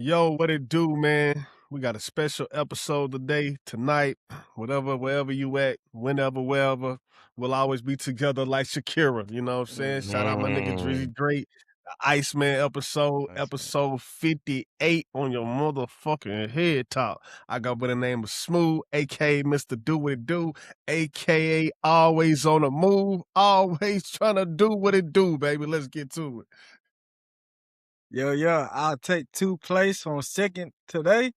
Yo, what it do, man? We got a special episode today, tonight, whatever, wherever you at, whenever, wherever. We'll always be together like Shakira, you know what I'm saying? Shout out my nigga Drizzy Drake. The Iceman episode, Iceman. episode 58 on your motherfucking head top. I go by the name of Smooth, aka Mr. Do What It Do, aka always on the move, always trying to do what it do, baby. Let's get to it. Yeah, I'll take two place on second today.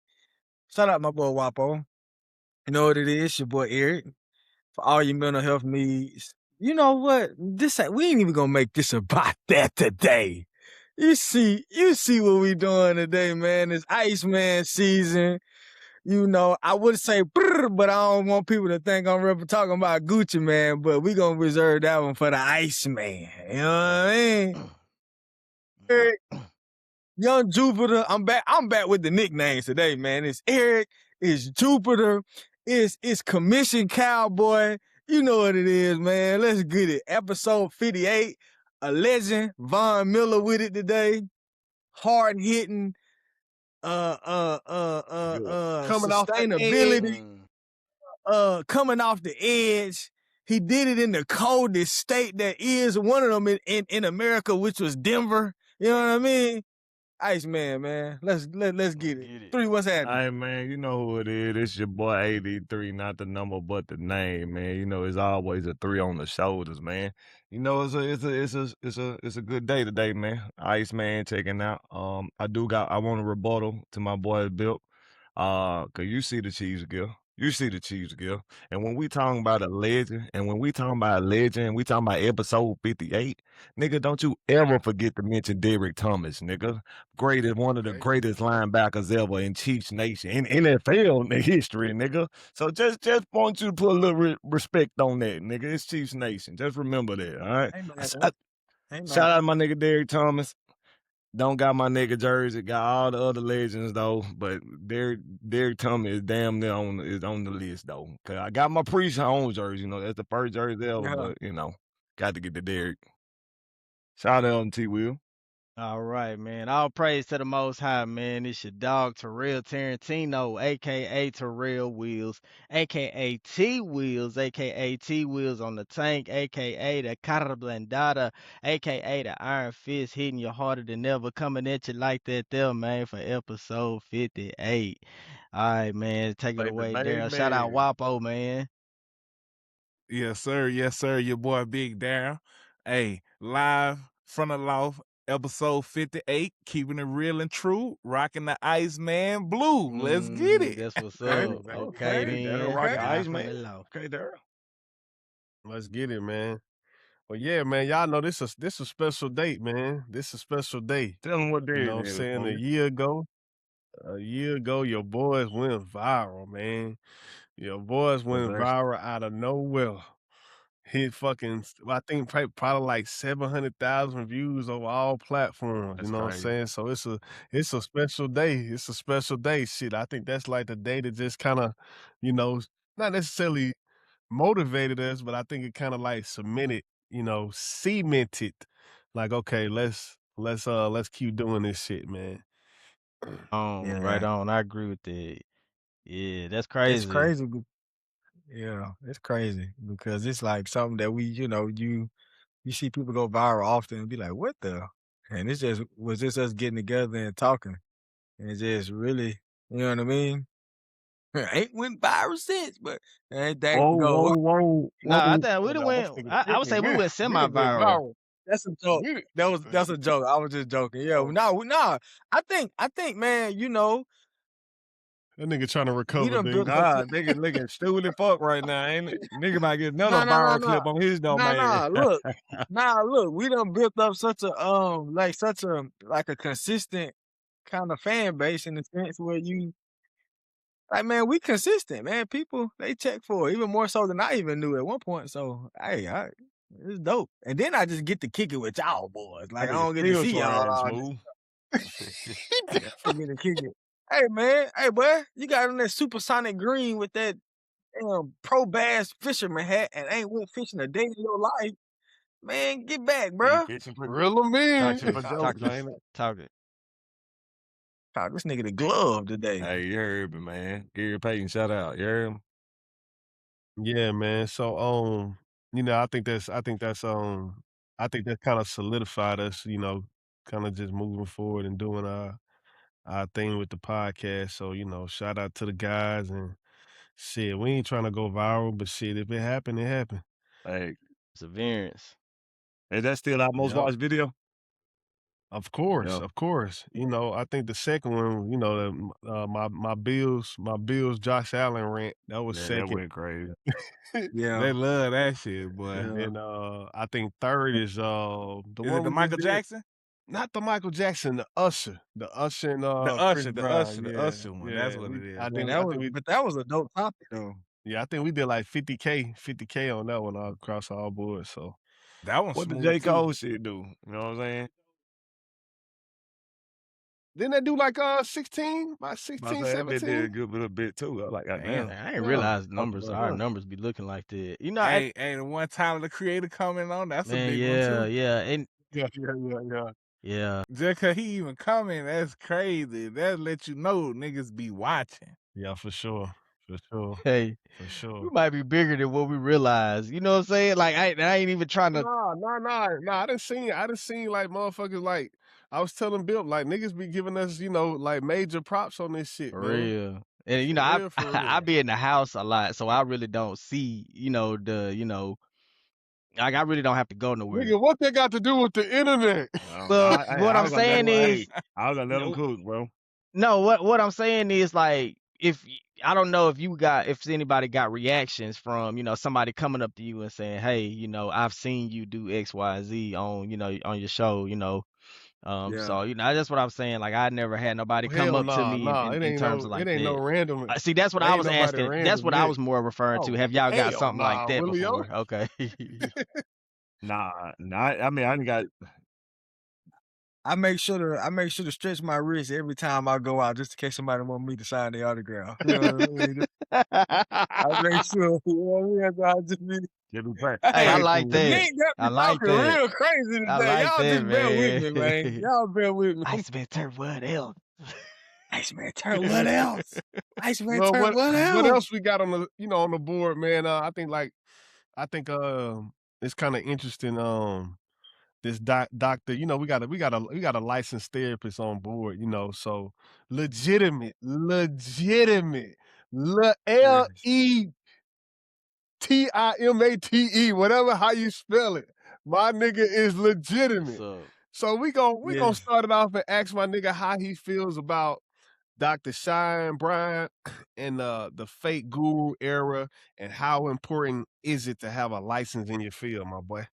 Shout out my boy Wapo. You know what it is, your boy Eric. For all your mental health needs. You know what? We ain't even gonna make this about that today. You see what we doing today, man. It's Iceman season. You know, I would say brr, but I don't want people to think I'm really talking about Gucci, man. But we gonna reserve that one for the Iceman. You know what I mean? Eric, Young Jupiter, I'm back with the nicknames today, man. It's Eric, it's Jupiter, it's Commission Cowboy. You know what it is, man. Let's get it. Episode 58, a legend, Von Miller with it today. Hard hitting, Coming sustainability, coming off the edge. He did it in the coldest state that is one of them in America, which was Denver. You know what I mean? Iceman, man. Let's get it. Get it. 3, what's happening? Hey man, you know who it is. It's your boy AD3, not the number but the name, man. You know, it's always a 3 on the shoulders, man. You know, it's a good day today, man. Iceman checking out. I want a rebuttal to my boy Bill. Cause you see the Chiefs girl. You see the Chiefs girl. And when we talking about a legend, and we talking about episode 58, nigga, don't you ever forget to mention Derrick Thomas, nigga. One of the greatest linebackers ever in Chiefs Nation, in NFL history, nigga. So just want you to put a little respect on that, nigga. It's Chiefs Nation. Just remember that, all right? Shout out to my nigga Derrick Thomas. Don't got my nigga jersey, got all the other legends though, but Derrick Thomas is damn near on the list though. Cause I got my pre-owned jersey, you know, that's the first jersey ever, but you know, got to get the Derrick. Shout out to T Will. All right, man. All praise to the Most High, man. It's your dog Terrell Tarantino, aka Terrell Wheels, aka T Wheels, aka T Wheels on the tank, aka the Cara Blendada, aka the Iron Fist hitting you harder than ever, coming at you like that there, man, for episode 58. All right, man. Take it away, Darrell. Shout out Wapo, man. Yes, sir. Yes, sir. Your boy Big Darrell. Hey, live from the loft, episode 58, keeping it real and true, rocking the Iceman blue. Let's get it. That's what's Okay, up. Okay, then. rock Live Iceman. from the loft. Okay, Darrell. Let's get it, man. Well, yeah, man, y'all know this is a special date, man. This is a special day. Tell them what day You know what I'm saying? A year ago, your boys went viral, man. Your boys went viral out of nowhere. Hit fucking, I think probably like 700,000 views over all platforms. That's you know crazy. what I'm saying? So it's a special day. It's a special day. Shit, I think that's like the day that just kind of, you know, not necessarily motivated us, but I think it kind of like cemented, cemented. Like, okay, let's keep doing this shit, man. Right on. I agree with that. Yeah, that's crazy. It's crazy. Yeah, it's crazy because it's like something that you see people go viral often and be like, what the? And it's was just us getting together and talking. And it's just really, you know what I mean? Ain't went viral since, but ain't that Whoa. Nah, I think we done went. I would say we went semi-viral. That's a joke. That's a joke. I was just joking. Yeah, nah. I think, man, That nigga trying to recover, dude. God, nigga looking stupid as fuck right now, ain't it? Nigga might get another viral clip on his domain. Look, we done built up such a consistent kind of fan base in the sense where man, we consistent, man. People, they check for it, even more so than I even knew at one point. So, hey, it's dope. And then I just get to kick it with y'all boys. Like, I don't get to see y'all. Get to kick it. Hey, man. Hey, boy, you got on that supersonic green with that pro bass fisherman hat and ain't went fishing a day in your life. Man, get back, bro. Real man. Talk it. Call this nigga the glove today. Hey, you heard me, man. Gary Payton, shout out. You heard me? Yeah, man. So, I think that kind of solidified us, kind of just moving forward and doing our thing with the podcast. So, shout out to the guys and shit. We ain't trying to go viral, but shit, if it happened, it happened. Hey, Perseverance. is that still our most Yep. watched video? Of course, Yeah. of course. I think the second one, my Bills Josh Allen rant, that was Yeah, that second. went crazy. Yeah. They love that shit, boy. And Yeah. then I think third is the Is one it the we just Michael did. Jackson? Not the Michael Jackson, the Usher. The Usher and Chris The Brown. the Yeah. Usher one. That's Yeah. what it is. I Man, think I think we that was a dope topic though. yeah, I think we did like 50K on that one all across all boards. So That one's What the smooth J. too. Cole shit do? You know what I'm saying? didn't they do like 16, about I 16, say that bit did a 17? good little bit too. I was like, Damn. goddamn. I didn't Yeah. realize Oh, our yeah. numbers be looking like that. Hey, the one time the creator coming on, that's a Man, big one too. yeah, and Yeah. yeah. Just cause he even coming, that's crazy. That let you know niggas be watching. Yeah, for sure. For sure. Hey, For we sure. might be bigger than what we realize. You know what I'm saying? Like I ain't even trying to. No. I done seen like motherfuckers like I was telling Bill, like niggas be giving us, like major props on this shit, For man. real. And For real, for real. I be in the house a lot, so I really don't see, like I really don't have to go nowhere. Nigga, what they got to do with the internet? Well, I what I'm was gonna let saying him, is, I was gonna let him no, cook, bro. what I'm saying is like I don't know if anybody got reactions from, somebody coming up to you and saying, "Hey, I've seen you do XYZ on your show, Yeah. so that's what I'm saying. Like I never had nobody come Hell up to me nah. in terms of like It ain't no that. random. See, that's what It I ain't was nobody asking. That's random what I yet. was more referring to. Oh, Have y'all got hell something like nah, that Willio. before? Okay. Nah, I mean, I didn't got. I make sure to stretch my wrist every time I go out, just in case somebody want me to sign their autograph. You know what I mean? I make sure. You know what I mean? I just be. Just be pray, Hey, I pray like cool. The that. Dink got I me like talking that. real crazy I today. like Y'all that, just bear with me, man. man. Y'all bear with me. Iceman turned what else? Iceman turned what else? Iceman Well, turned what what else? else we got on the board, man? I think it's kind of interesting. This doctor, we got a licensed therapist on board, so legitimate, Yes. LETIMATE, whatever how you spell it. My nigga is legitimate. So So we gonna Yes. start it off and ask my nigga how he feels about Dr. Shine Bryant and the fake guru era, and how important is it to have a license in your field, my boy?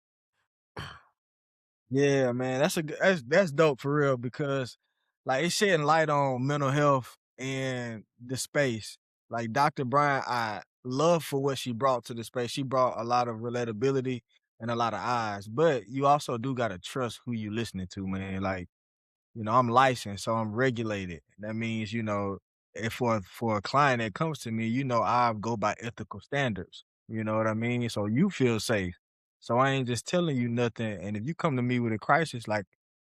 Yeah, man, that's dope for real because like it's shedding light on mental health and the space. Like Dr. Bryant, I love for what she brought to the space. She brought a lot of relatability and a lot of eyes, but you also do gotta trust who you listening to, man. Like I'm licensed, so I'm regulated. That means, if for a client that comes to me, I go by ethical standards. You know what I mean? So you feel safe. So I ain't just telling you nothing. And if you come to me with a crisis, like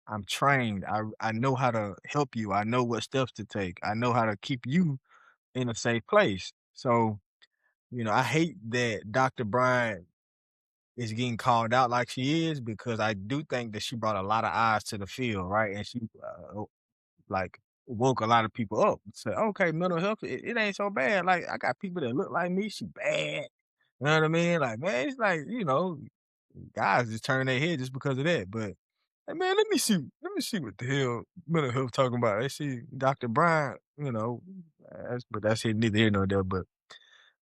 I'm trained. I know how to help you. I know what steps to take. I know how to keep you in a safe place. So, I hate that Dr. Bryant is getting called out like she is because I do think that she brought a lot of eyes to the field, right? And she like woke a lot of people up. Said, okay, mental health, it ain't so bad. Like I got people that look like me, she bad. You know what I mean? Like, man, it's like, guys just turn their head just because of that. But hey man, let me see what the hell mental health talking about. They see Dr. Bryant, but that's here neither here nor there. But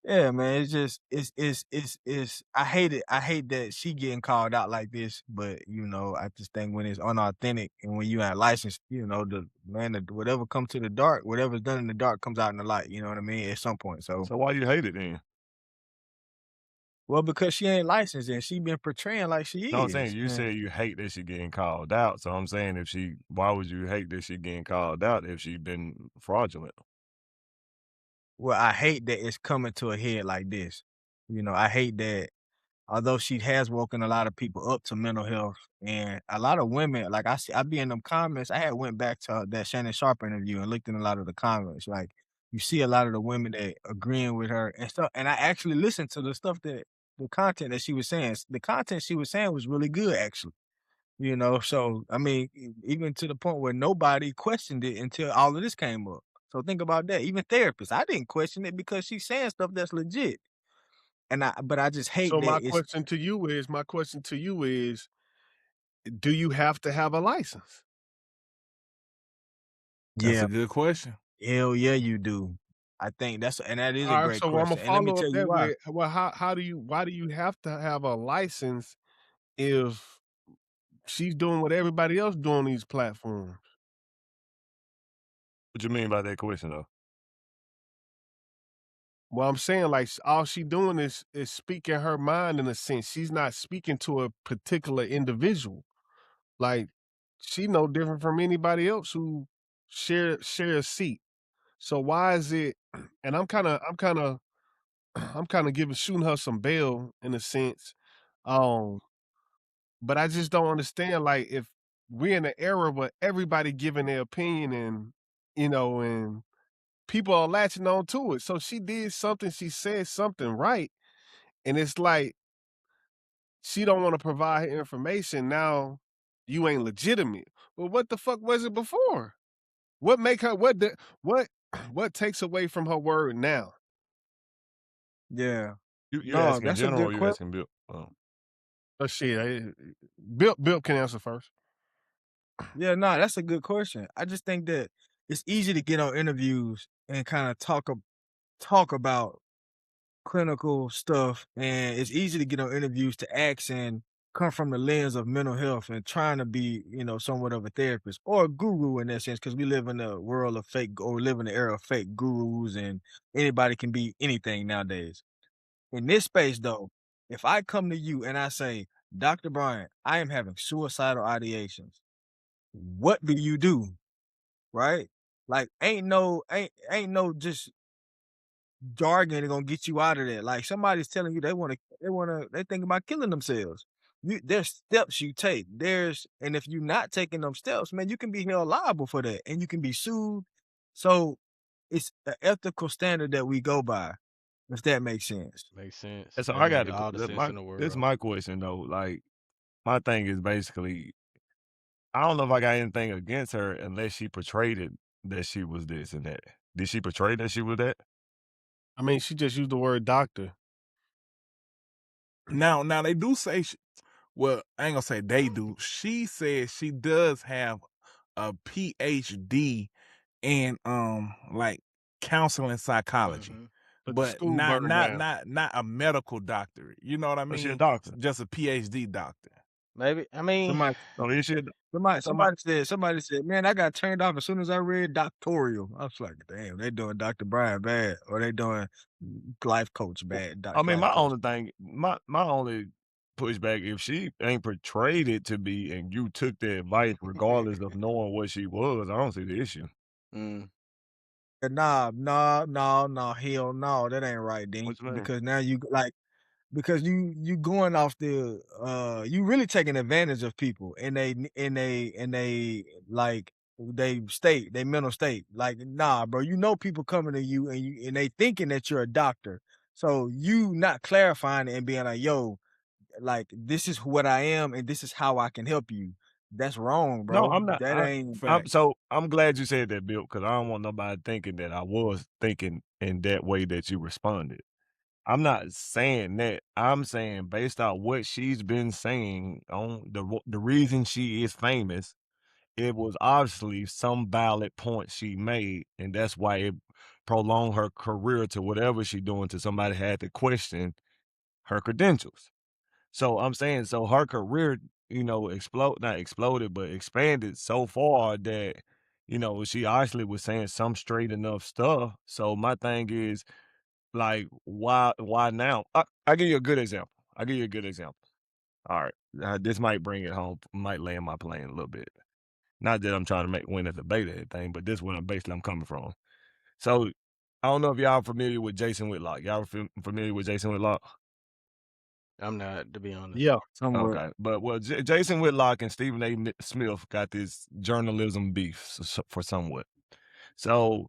yeah, man, it's just it's I hate it. I hate that she getting called out like this, but I just think when it's unauthentic and when you ain't licensed, whatever comes to the dark, whatever's done in the dark comes out in the light, you know what I mean? At some point. So So why you hate it then? well, because she ain't licensed and she been portraying like she No, I'm is. saying you And said you hate that she getting called out. So I'm saying why would you hate that she getting called out if she been fraudulent? well, I hate that it's coming to a head like this. I hate that although she has woken a lot of people up to mental health, and a lot of women, like I be in them comments. I had went back to that Shannon Sharp interview and looked in a lot of the comments. Like you see a lot of the women that agreeing with her and stuff. And I actually listened to the stuff that the content that she was saying. The content she was saying was really good, actually. You know, so I mean, even to the point where nobody questioned it until all of this came up. So think about that. Even therapists, I didn't question it because she's saying stuff that's legit. But I just hate So that it's my question to you is, do you have to have a license? That's yeah, a good question. hell yeah, you do. I think that is a Alright, great so Imma question. And let me follow up tell you that why. with, well, how do you why do you have to have a license if she's doing what everybody else do on these platforms? What you mean by that question though? Well, I'm saying, like, all she doing is speaking her mind in a sense. She's not speaking to a particular individual. Like, she no different from anybody else who share a seat. So why is it and I'm kinda giving shooting her some bail in a sense. Um, but I just don't understand, like, if we're in an era where everybody giving their opinion and, and people are latching on to it. So she did something, she said something right, and it's like she don't wanna provide her information, now you ain't legitimate. Well, what the fuck was it before? What make her what what takes away from her word now? Yeah. You No, asking in that's a general good or you question. asking Bill? Oh. Shit, Bill can answer first. Yeah, no, that's a good question. I just think that it's easy to get on interviews and kind of talk about clinical stuff, and it's easy to get on interviews to ask and come from the lens of mental health and trying to be, somewhat of a therapist or a guru in that sense, because we live in a world of fake, or we live in the era of fake gurus, and anybody can be anything nowadays. In this space, though, if I come to you and I say, Dr. Bryant, I am having suicidal ideations, what do you do? Right? Like, ain't no just jargon that gonna get you out of there. Like somebody's telling you they think about killing themselves. There's steps you take. And if you're not taking them steps, man, you can be held liable for that, and you can be sued. So it's an ethical standard that we go by, if that makes sense. Makes sense. And so That I make got to all the sense in the this world. my question though. Like my thing is basically I don't know if I got anything against her unless she portrayed it that she was this and that. Did she portray that she was that? I mean, she just used the word doctor. Now they do say, well, I ain't gonna say they do. She says she does have a PhD in like counseling psychology, Mhm. But the but school burned down. not a medical doctorate. You know what I Oh, she a mean? doctor. Just a PhD doctor. Maybe I mean, Somebody, Oh, is she a, somebody, somebody? somebody said, man, I got turned off as soon as I read doctorial. I was like, damn, they doing Dr. Brian bad, or they doing life coach bad, I mean, life my coach. only thing, my only pushback, if she ain't portrayed it to be, and you took the advice regardless of knowing what she was, I don't see the issue. mm, Nah, hell no, that ain't right, Dink. What you mean? Because now because you going off you really taking advantage of people and they like they mental state. Like, nah, bro, people coming to you and they thinking that you're a doctor. So you not clarifying it and being like, yo, like this is what I am and this is how I can help you. That's wrong, No, bro. I'm not. That ain't Facts. I'm glad you said that, Bill, because I don't want nobody thinking that I was thinking in that way that you responded. I'm not saying that. I'm saying based on what she's been saying on the reason she is famous, it was obviously some valid point she made, and that's why it prolonged her career to whatever she doing. To somebody had to question her credentials. So I'm saying, so her career, not exploded, but expanded so far that, she obviously was saying some straight enough stuff. So my thing is, like, why now? I'll give you a good example. I'll give you a good example. All right. This might bring it home, might land my plane a little bit. Not that I'm trying to win a debate or anything, but this is where I'm coming from. So I don't know if y'all familiar with Jason Whitlock. Y'all familiar with Jason Whitlock? I'm not, to be honest. Yeah. somewhat. Okay, but well, Jason Whitlock and Stephen A. Smith got this journalism beef for somewhat. So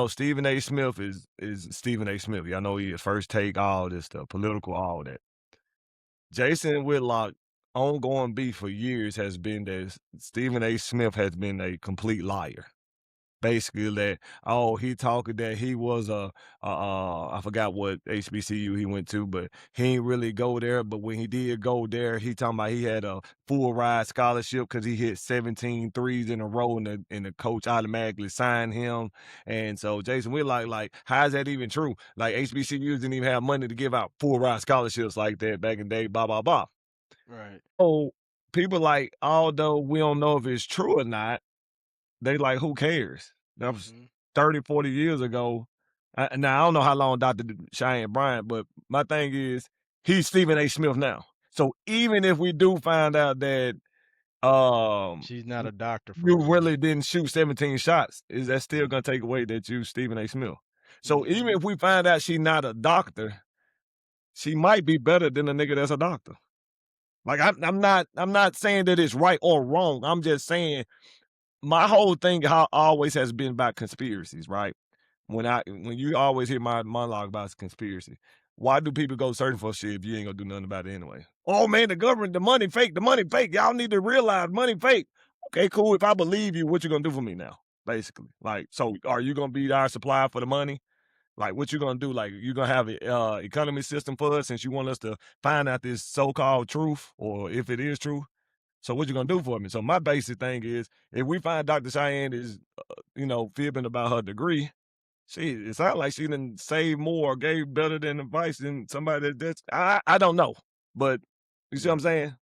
Stephen A. Smith is Stephen A. Smith. Y'all know he First Take, all this stuff, political, all that. Jason Whitlock ongoing beef for years has been that Stephen A. Smith has been a complete liar. Basically, that he talking that he was I forgot what HBCU he went to, but he ain't really go there. But when he did go there, he talking about he had a full ride scholarship because he hit 17 threes in a row, and the coach automatically signed him. And so Jason, we're like, how is that even true? Like HBCUs didn't even have money to give out full ride scholarships like that back in the day. Blah blah blah. Right. So people like, although we don't know if it's true or not, they like, who cares? That was 30, 40 years ago. Now, I don't know how long Dr. Cheyenne Bryant, but my thing is, he's Stephen A. Smith now. So even if we do find out that She's not a doctor for you a really reason. didn't shoot 17 shots, is that still going to take away that you Stephen A. Smith? So even if we find out she's not a doctor, she might be better than a nigga that's a doctor. Like, I'm not saying that it's right or wrong. I'm just saying my whole thing always has been about conspiracies, right? When you always hear my monologue about conspiracy, why do people go searching for shit if you ain't gonna do nothing about it anyway? Oh man, the government, the money fake. Y'all need to realize money fake. Okay, cool. If I believe you, what you gonna do for me now? Basically, like, so are you gonna be our supplier for the money? Like, what you gonna do? Like, you gonna have an economy system for us since you want us to find out this so-called truth, or if it is true? So what you gonna do for me? So my basic thing is, if we find Dr. Cheyenne is, fibbing about her degree, it sounds like she done saved more, gave better than advice than somebody that's I don't know, but you see what I'm saying?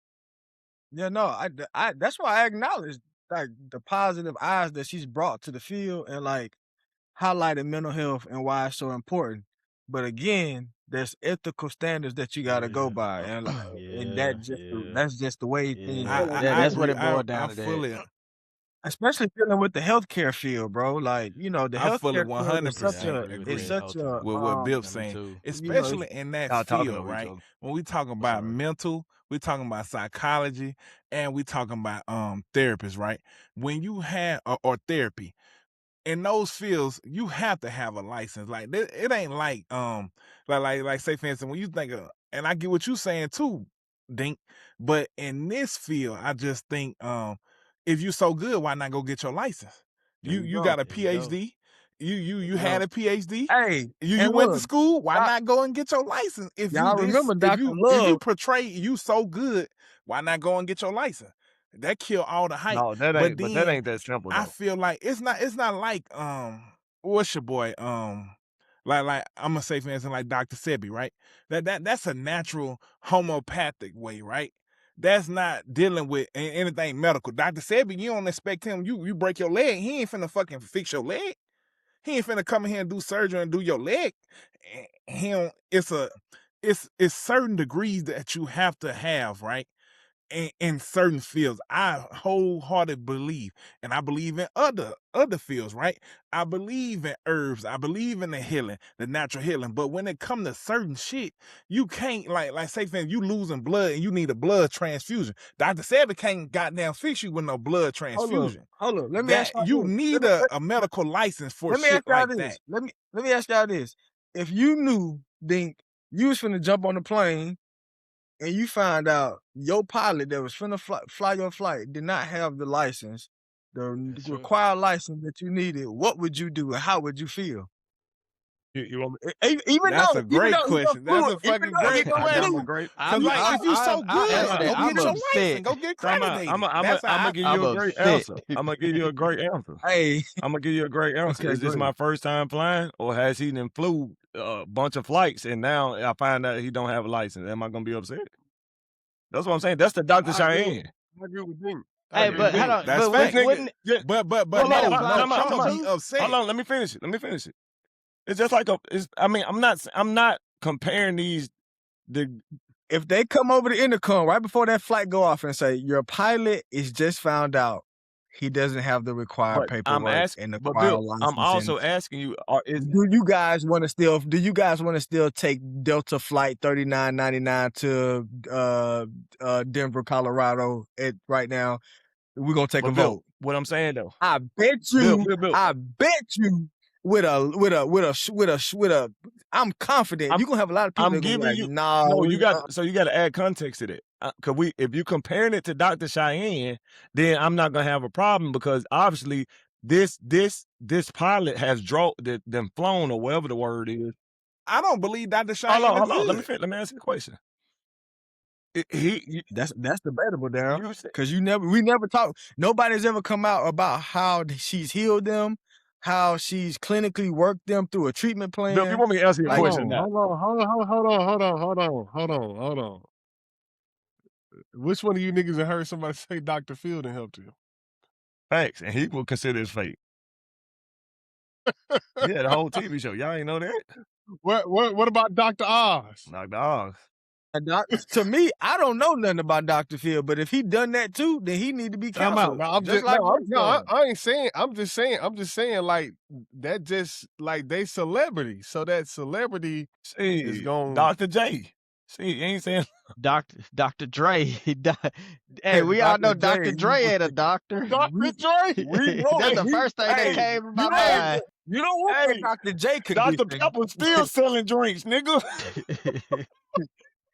Yeah, no, I that's why I acknowledge like the positive eyes that she's brought to the field and like highlighted mental health and why it's so important. But again, there's ethical standards that you got to go by, and like, and that's just the way things Yeah. go. I That's what agree. it boiled I down to. That. Especially dealing with the healthcare field, bro. Like, the I fully healthcare field is 100% such Yeah, I agree with agree that also. with what Bip's Yeah, me saying, too. it's, especially in that Y'all talking field, over each right? other. When we talking I'm about sorry. mental, we talking about psychology, and we talking about therapists, right? When you have or therapy in those fields, you have to have a license. Like it ain't like say for instance, when you think of, and I get what you saying too, Dink, but in this field, I just think if you so good, why not go get your license? there you You go. got a There you go. PhD. You Yeah. had a PhD. Hey, You and went to look, school. Why y'all, not go and get your license? y'all remember If Dr. you Love? portray you so good, why not go and get your license? That kill all the hype. No, But but that then ain't that simple I though. feel like it's not like what's your boy like I'm gonna say for instance like Dr. Sebi, right? That's a natural homeopathic way, right? That's not dealing with anything medical. Dr. Sebi, you don't expect him. You break your leg, he ain't finna fucking fix your leg. He ain't finna come in here and do surgery and do your leg. He don't, it's certain degrees that you have to have, right? In certain fields, I wholeheartedly believe, and I believe in other fields, right? I believe in herbs, I believe in the healing, the natural healing. But when it comes to certain shit, you can't like say for instance, you losing blood and you need a blood transfusion. Dr. Sebi can't goddamn fix you with no blood transfusion. Hold up. Let me That ask y'all you this. need a medical license for Let me shit ask y'all like that. this. Let me ask y'all this. If you knew, Dink, you was finna jump on the plane and you find out your pilot that was finna fly your flight did not have the license, the That's true. required license that you needed, what would you do and how would you feel? You want me? Even That's a though great he question. That's flew, a even fucking though he great gonna That's a flew, question. great. Cause like if you so I'll good, say go I'm get your upset. license, go get I'm accredited. a, That's how I'm I gonna give I'm you a feel. great upset. answer. I'm gonna give you a great answer. hey, I'm gonna give you a great answer. okay, Is go this ahead. my first time flying, or has he then flew a bunch of flights and now I find out he don't have a license? Am I gonna be upset? That's what I'm saying. That's the Dr. I agree. Cheyenne. I agree with Dink. I Hey, agree with but hold Dink. on. That's But This facts. nigga, wouldn't yeah, But wouldn't it no, apply to Trump Trump be too? upset. hold on. Let me finish it. It's just like I mean, I'm not comparing these. If they come over the intercom right before that flight go off and say your pilot is just found out he doesn't have the required But I'm paperwork asking, and the but required Bill, I'm licensing. also asking you, Do you guys want to still take Delta Flight 3999 to Denver, Colorado right now? We're gonna take a but Bill, vote. what I'm saying though, I bet Bill, you, with a, I'm confident I'm you're gonna have a lot of people I'm that gonna be giving like, you nah, no, you got so you got to add context to that. Cause if you comparing it to Dr. Cheyenne, then I'm not gonna have a problem because obviously this pilot has them flown or whatever the word is. I don't believe Dr. Cheyenne is Hold on. good. Let me answer the question. that's debatable, Darrell. You said, Because we never talk. Nobody's ever come out about how she's healed them, how she's clinically worked them through a treatment Bill, if you plan. want me to answer your Like, question now, Hold on. Which one of you niggas have heard somebody say Dr. Fielding helped you? thanks, and he will consider his fate. Yeah, the whole TV show. Y'all ain't know that? What about Dr. Oz? Dr. Oz. to me, I don't know nothing about Dr. Phil, but if he done that too, then he need to be Time out. counseled. No, I ain't saying. I'm just saying like that. Just like they celebrity, so that celebrity is See, going. Dr. J. See, you ain't saying Dr. Dre. Hey, we all know Dr. Dre ain't a doctor. Dr. Dre. That's the first thing that came to my mind. You don't want Hey, that Dr. J Dr. condition. Pepper's still selling drinks, nigga.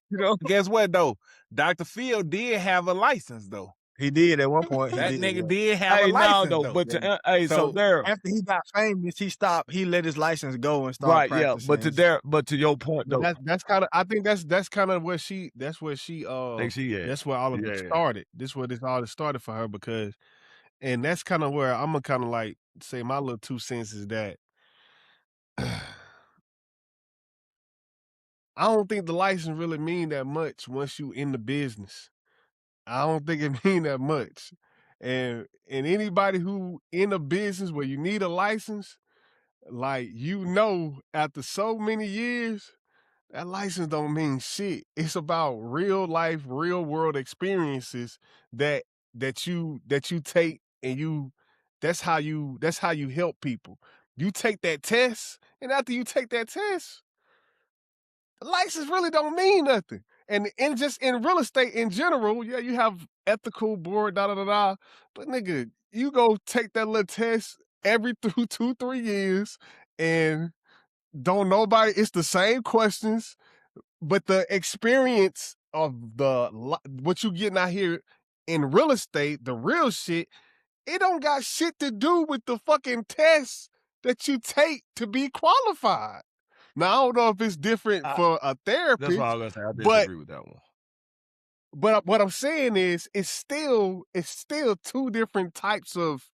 You know, Guess what though? Dr. Phil did have a license though. he did at one point. That He nigga did. did have Hey, a license no, though. but so there, After he got famous, he let his license go and started right? Yeah, practicing. but to your point though, That's kind of. I think that's kind of where she. That's where she. think she at. That's where all of it started. This where this all started for her because, and that's kind of where I'm gonna kind of like say my little 2 cents is that. I don't think the license really mean that much once you in the business. I don't think it mean that much. And anybody who in a business where you need a license, like after so many years, that license don't mean shit. It's about real life, real world experiences that you take and that's how you help people. You take that test, and after you take that test, the license really don't mean nothing. And just in real estate in general, yeah, you have ethical board, da. But nigga, you go take that little test every 2-3 years, and don't nobody. It's the same questions, but the experience of what you getting out here in real estate, the real shit, it don't got shit to do with the fucking tests that you take to be qualified. Now, I don't know if it's different for a therapist. That's what I was gonna say. I disagree with that one. But what I'm saying is, it's still 2 different types of.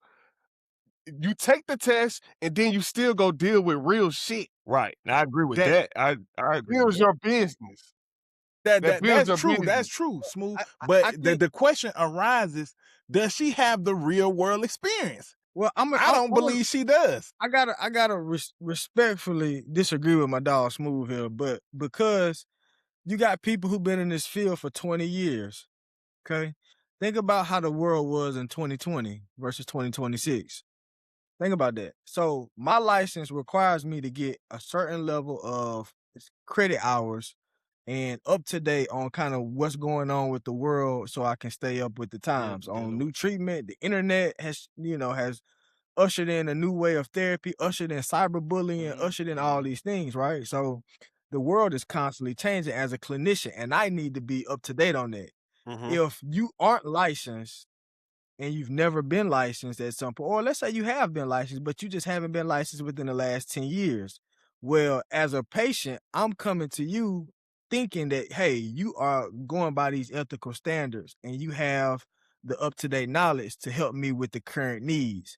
You take the test and then you still go deal with real shit. Right. Now, I agree with that. I agree. Builds your business. That's true. That's true, Smooth. But the question arises: does she have the real world experience? Well, I don't believe she does. I gotta respectfully disagree with my dog Smooth here, but because you got people who've been in this field for 20 years, okay? Think about how the world was in 2020 versus 2026. Think about that. So my license requires me to get a certain level of credit hours and up to date on kind of what's going on with the world so I can stay up with the times on new treatment. The internet has ushered in a new way of therapy, ushered in cyberbullying, ushered in all these things, right? So the world is constantly changing as a clinician, and I need to be up to date on that. If you aren't licensed and you've never been licensed at some point, or let's say you have been licensed, but you just haven't been licensed within the last 10 years. Well, as a patient, I'm coming to you thinking that, hey, you are going by these ethical standards and you have the up-to-date knowledge to help me with the current needs.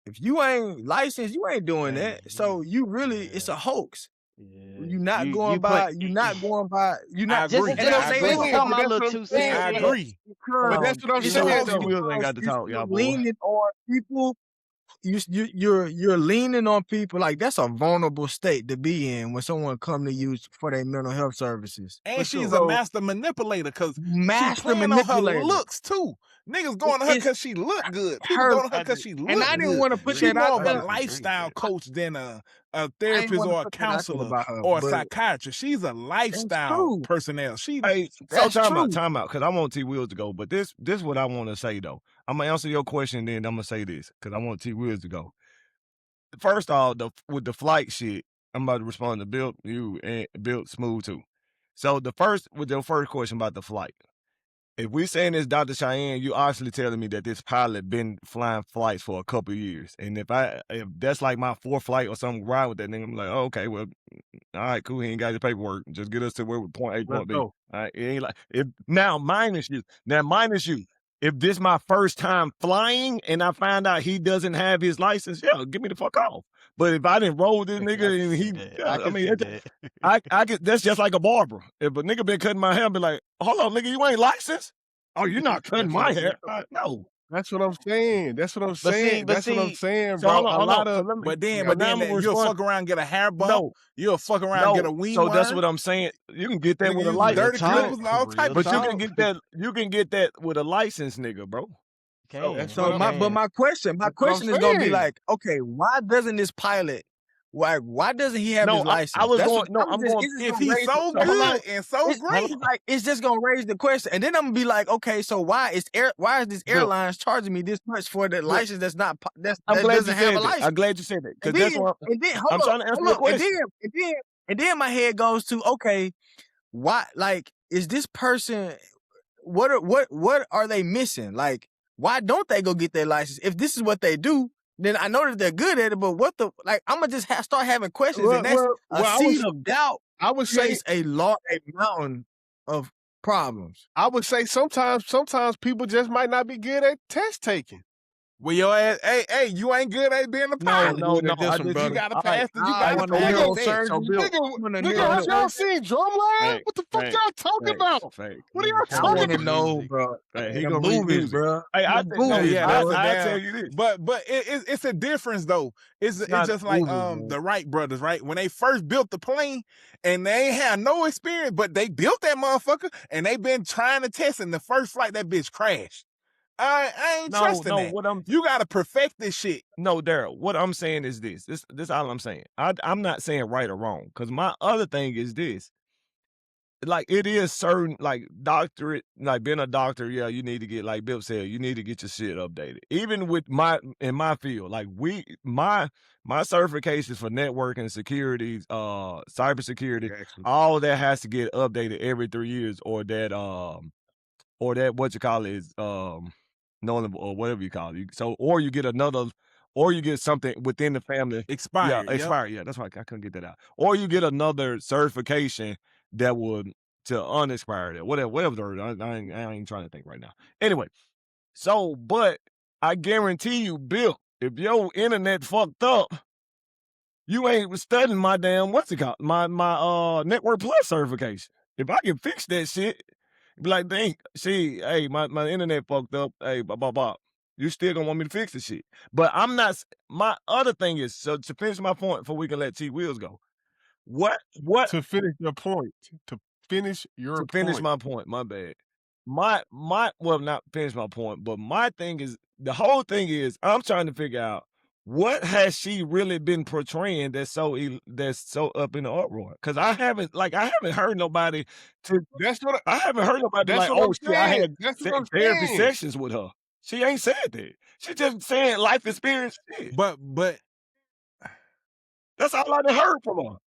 If you ain't licensed, you ain't doing that. So you really, it's a hoax. You're not going by. You're not. I agree. My little 2 cents. I agree. But that's what I'm saying. Wheels ain't got to talk, y'all boy. Leaning on people you're leaning on people. Like, that's a vulnerable state to be in when someone come to you for their mental health services. And For she's sure. a master manipulator because she Master playing on her manipulator. looks too. Niggas going to her It's because she look good. People her, going to her because she look and I didn't good. want to put She that out more of a there. lifestyle coach than a I didn't therapist want to or a put that out there counselor about her, or a but psychiatrist. She's a that's lifestyle true. personnel. She Hey, so That's time out, true. because I want T Wheels to go. But this what I want to say though. I'm gonna answer your question, then I'm gonna say this because I want T Wheels to go. First off, with the flight shit, I'm about to respond to Bill, you and Bill Smooth too. So with your first question about the flight. If we saying this, Dr. Cheyenne, you obviously telling me that this pilot been flying flights for a couple of years. And if that's like my fourth flight or something wrong with that nigga, I'm like, oh, okay, well, all right, cool. He ain't got the paperwork. Just get us to where we point A, Let's point B. go. All right. It ain't like now minus you. If this my first time flying and I find out he doesn't have his license, yeah, get me the fuck off. But if I didn't roll this I nigga can and see he, that. yeah, I I can mean, see that. I get that's just like a barber. If a nigga been cutting my hair, be like, hold on, nigga, you ain't licensed? Oh, you're not cutting That's what my I'm hair. No. That's what I'm saying. That's what I'm But see, saying. but That's what I'm see, saying, So bro. hold on, A hold lot on. So of let me. but then So now I'm gonna you'll respond. fuck around and get a hair bump. You'll fuck around and get a wing So that's worm. what I'm saying. You can get that Nigga with a use license, dirty talk. clippers and all Real type of but you shit. can get that. You can get that with a license, nigga, bro. Can. That's So what I'm my question that's what I'm is gonna be saying. like, okay, why doesn't this pilot, why doesn't he have his No, I license? was That's going. what No, I'm going. it's just If gonna he's raise. so So hold on. good and so It's great, like, it's just gonna raise the question, and then I'm gonna be like, okay, so why is this Bill, airlines charging me this much for the Bill, license that's not that I'm glad you doesn't have a said that. license? I'm glad you said that And because that's then what I'm trying to answer your hold up, question. and then my head goes to, okay, why, like, is this person, what are they missing? Like, why don't they go get their license? If this is what they do, then I know that they're good at it, but what the, like, I'm gonna just start having questions, and that's a seed of doubt I would say creates a mountain of problems. I would say sometimes people just might not be good at test taking. well, your ass, hey, you ain't good at being a No, pilot. no, good no. at this I one, just You brother. gotta all right. pass the, you I gotta want a pass the neurosurgeon. test. So Bill, Nigga, have y'all seen Drumline? What the fuck y'all talking about? Fake. What are y'all I talking want to about? know, bro. Hey, he The gonna read movies, music. bro. Hey, I The think no, movies, Yeah, bro. that's a I damn. tell you this. But it's a difference though. It's not just like movies, man. the Wright brothers, right? When they first built the plane and they ain't had no experience, but they built that motherfucker and they been trying to test. And the first flight, that bitch crashed. I ain't trusting that. What I'm You gotta perfect this shit. No, Darrell, what I'm saying is this all I'm saying. I'm not saying right or wrong, because my other thing is this. Like, it is certain, like, doctorate, like, being a doctor, yeah, you need to get, like Bill said, you need to get your shit updated. Even with in my field, like, my certifications for networking, security, cybersecurity, all that has to get updated every 3 years, or that what you call it is known, or whatever you call it. So, or you get another, or you get something within the family. Expired. Yeah, expired. Yeah, that's why I couldn't get that out. Or you get another certification that would to unexpired it. Whatever the word. I ain't trying to think right now. Anyway, so but I guarantee you, Bill, if your internet fucked up, you ain't studying my damn what's it called? My Network Plus certification. If I can fix that shit, be like, dang, see, hey, my internet fucked up. Hey, blah. You still gonna want me to fix the shit. But I'm not, my other thing is, so to finish my point before we can let T Wheels go. What To finish your point. To finish your to finish point. my point, my bad. Well, not finish my point, but my thing is, the whole thing is, I'm trying to figure out what has she really been portraying that's so up in the uproar? Because I haven't heard nobody That's what I haven't heard nobody that's like, what oh I'm shit, I saying. had That's what I'm therapy saying. sessions with her. She ain't said that. She just saying life experience shit. But That's all I done heard from her.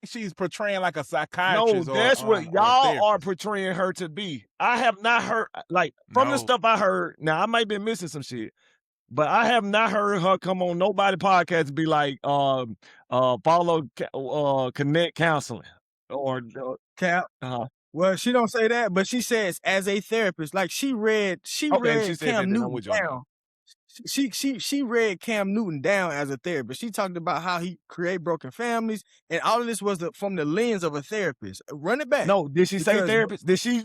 she's portraying like a No, psychiatrist that's or what a y'all are therapist. portraying her to be. I have not heard, like, from the No. stuff I heard. Now, I might be missing some shit, but I have not heard her come on nobody podcast and be like, follow Connect Counseling or Cap. Well, she don't say that, but she says as a therapist. Like, she read okay, she said that, Cam then I'm Newton with you on that. down. she read Cam Newton down as a therapist. She talked about how he create broken families, and all of this was from the lens of a therapist. Run it back. No, did she say Because therapist? Did she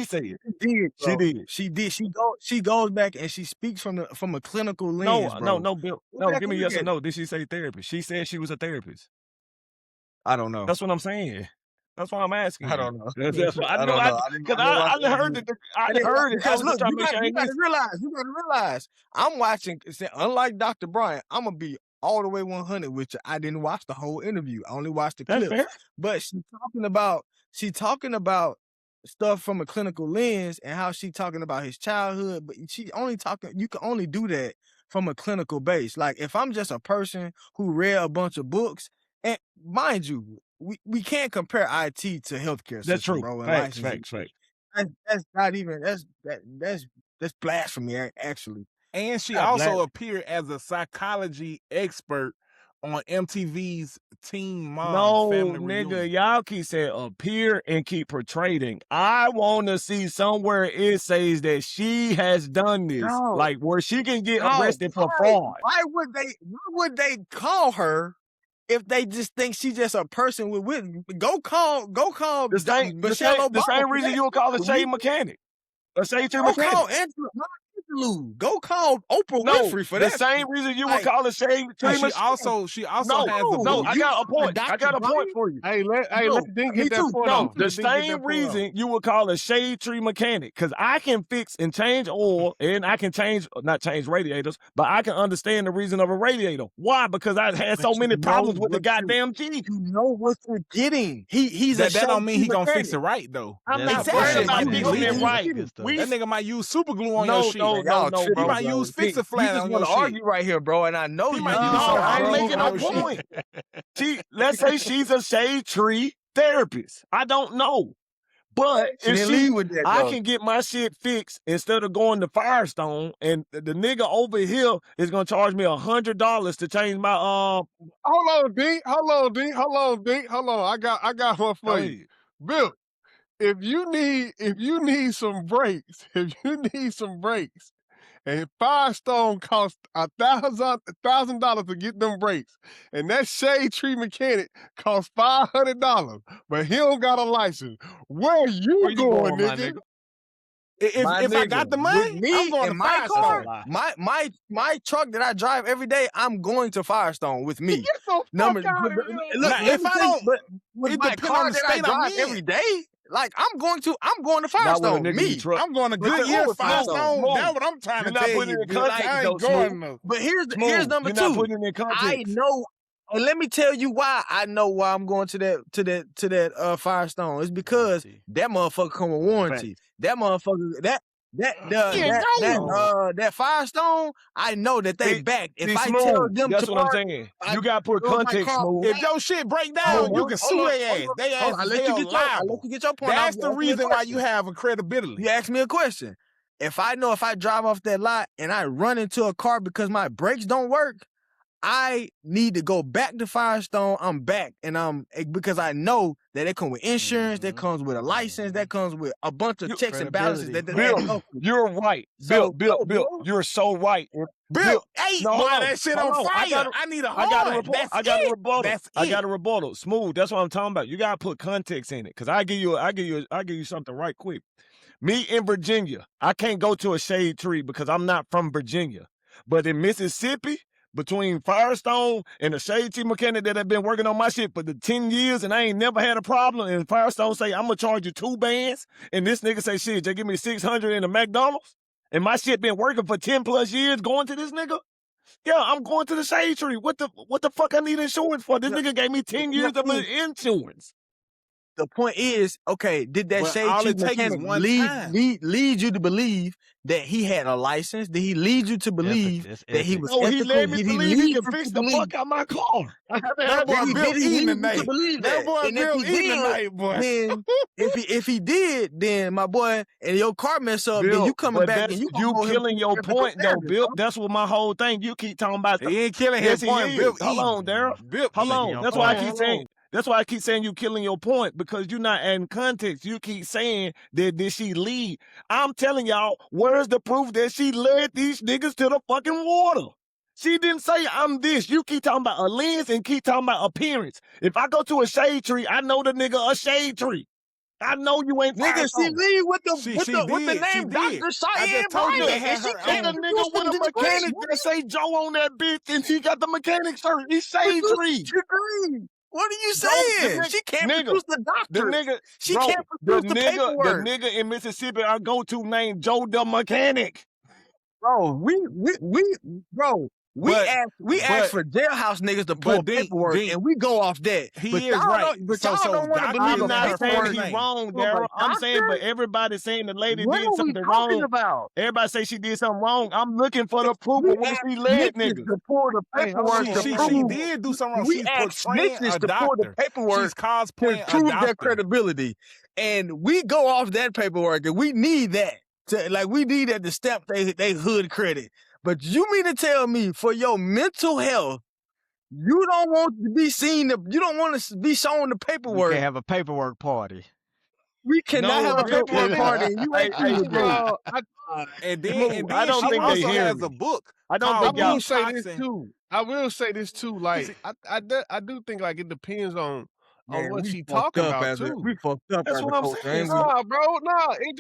say it? she did, She bro. did. She did. She goes back and she speaks from a clinical lens, bro. No, Bill. Go No, back give me and yes look or at no. Did she say therapist? She said she was a therapist. I don't know. That's what I'm saying. That's why I'm asking I you. don't know. That's why I don't know. I didn't heard watch it. I heard it. I because was look, just trying to make sure I you ain't gotta missed. realize, I'm watching. Unlike Dr. Brian, I'm gonna be all the way 100 with you. I didn't watch the whole interview. I only watched the That's clips. fair. But she talking about stuff from a clinical lens and how she talking about his childhood. But she only talking. You can only do that from a clinical base. Like if I'm just a person who read a bunch of books, and mind you, we can't compare IT to healthcare That's system, true. bro. And Facts. licensing. That's not even that's blasphemy actually. And she God also bless. appeared as a psychology expert on MTV's Teen Mom No, Family nigga, Reunion. y'all keep saying appear and keep portraying. I want to see somewhere it says that she has done this, No. like where she can get No, arrested for why- fraud. Why would they call her if they just think she's just a person with go call The same Michelle Obama. reason you would call a shade mechanic, a shade tree Go mechanic. call Angela Lou. Go call Oprah No, Winfrey for the that. same reason you would Like, call a shade tree She mechanic. also No, has a no, book. I got a point. I got a point for you. Hey, let Dink me hit that too. point No, off. the Let Dink get that same point off. reason you would call a shade tree mechanic, because I can fix and change oil, and I can not change radiators, but I can understand the reason of a radiator. Why? Because I had so But many you problems know with the what goddamn Jeep. You know what you're getting. He's That a don't mean shade he gonna mechanic. fix it right though. I'm That's not the Exactly. worried crazy about You thing. know fixing He it he's can right. fix getting. stuff. That nigga might use super glue on No, your shit. no, Y'all no, tripping, bro. He might use Dink, fix a flat you just on your want to shit. argue right here, bro. And I know He you. might do. use No, some I ain't glue making on no your shit. point. Let's say she's a shade tree therapist. I don't know. But She if didn't lead with that, I though. can get my shit fixed instead of going to Firestone, and the nigga over here is gonna charge me $100 to change my Hold on, Dink. Hold on. I got one for you. Bill, if you need some brakes, and Firestone costs $1,000 to get them brakes, and that shade tree mechanic costs $500, but he don't got a license. Where you going, my nigga? nigga? If I got the with money, me I'm going and to my car, Firestone. my truck that I drive every day, I'm going to Firestone with me. Get the Number, fuck out but, of but, here. look, Now, let if me I tell you, don't- but with it my depend car on the that I state I'm drive in. every day, like I'm going to Not with a Firestone. nigga Me. you trust. I'm going to But Goodyear, Smooth, Firestone. Smooth. That's what I'm trying You're to not tell putting you, it in Bill. Like, context, I though, ain't going Smooth. no. But here's Smooth. number You're two. not putting it in context. I know, and let me tell you why I know why I'm going to that Firestone. It's because Warranty. that motherfucker come with warranty. That motherfucker that Firestone, I know that they See- back. If See, I Smooth, tell them that's to what I'm park, saying. I You got to put drove my context, car Smooth. If your shit break down, you can sue their ass. They ass I is let you held get I liable. let you get your point. That's the Ask me a reason why question. you have a credibility. You asked me a question. If I drive off that lot and I run into a car because my brakes don't work, I need to go back to Firestone. I'm back, and because I know that it comes with insurance, that comes with a license, that comes with a bunch of checks and balances that they had to go Bill, through. you're right. So, Bill, bro. you're so right. Bill, hey, no, boy, hold on, that shit hold on on. fire. I need a I got a horn. report. That's I got a it. rebuttal. That's I it. got a rebuttal. Smooth. That's what I'm talking about. You gotta put context in it. Cause I give you something right quick. Me in Virginia, I can't go to a shade tree because I'm not from Virginia. But in Mississippi, between Firestone and the shade tree mechanic that have been working on my shit for the 10 years and I ain't never had a problem, and Firestone say, I'm gonna charge you $2 and this nigga say, shit, just give me 600 in a McDonald's, and my shit been working for 10 plus years going to this nigga. Yeah, I'm going to the shade tree. What the fuck I need insurance for? This nigga gave me 10 years of insurance. The point is, okay, did that But shade all tree it take is mechanic one time. lead you to believe that he had a license? Did he lead you to believe It's that he ethics. was No, he ethical? let me Did he believe he lead can you fix to the believe? fuck out my car. That boy Did Bill he eating lead you to tonight. believe That that? boy And if Bill he eating did, tonight, boy. then if he did, then my boy, and your car mess up, then Bill, you coming but back that's and you you gonna hold him killing to your ethical point, though, standards, Bill. bro. That's what my whole thing. You keep talking about. He ain't killing Yes, his point. he Bill is. Hold eating. on, Darrell. Bill Hold eating. on. That's why I keep saying. That's why I keep saying you killing your point, because you're not adding context. You keep saying that did she lead? I'm telling y'all, where's the proof that she led these niggas to the fucking water? She didn't say I'm this. You keep talking about a lens and keep talking about appearance. If I go to a shade tree, I know the nigga a shade tree. I know you ain't Nigga, she fireproof. lead with She the did. She name did. Dr. I Cheyenne just told you they Bryant, had and she her can't It's a own. nigga with a produce the degree. mechanic that say Joe on that bitch, and he got the mechanic shirt. He's shade Produce tree. the degree. What are you Joe, the saying? nigga, She can't nigga, produce the the doctorate. nigga, She bro, can't produce the the paperwork. nigga in Mississippi I go to named Joe the mechanic. Bro, bro, we But ask for jailhouse niggas to pull paperwork, Dink, and we go off that. he is right. Y'all don't want to Dr. believe I'm is the in not her saying first paperwork he name. wrong, of a Darrell. I'm saying, but doctor. everybody's saying the lady What did are we something talking wrong. about? Everybody say she did something wrong. I'm looking for the proof We of where ask she led snitches niggas. to pull the Hey, hold paperwork on, to hold on, She prove. hold on. did do something wrong. We She's ask portraying snitches a to pull the doctor. paperwork She's to cosplaying a prove their doctor. credibility, and we go off that paperwork, and we need that we need that to stamp they hood credit. But you mean to tell me for your mental health, you don't want to be seen? You don't want to be shown the We paperwork. can't have a paperwork party. We cannot No, have a paperwork party, and you ain't hey, cool with that. Small, And Smooth, I then don't she think they also hearing has me. a book I don't I called think y'all. will say this Detoxing. too. I will say this too. Like See, I do think like it depends on Man, what we she fucked talking up about as too. That's a what I'm culture, saying. ain't we? So Nah, bro, nah. It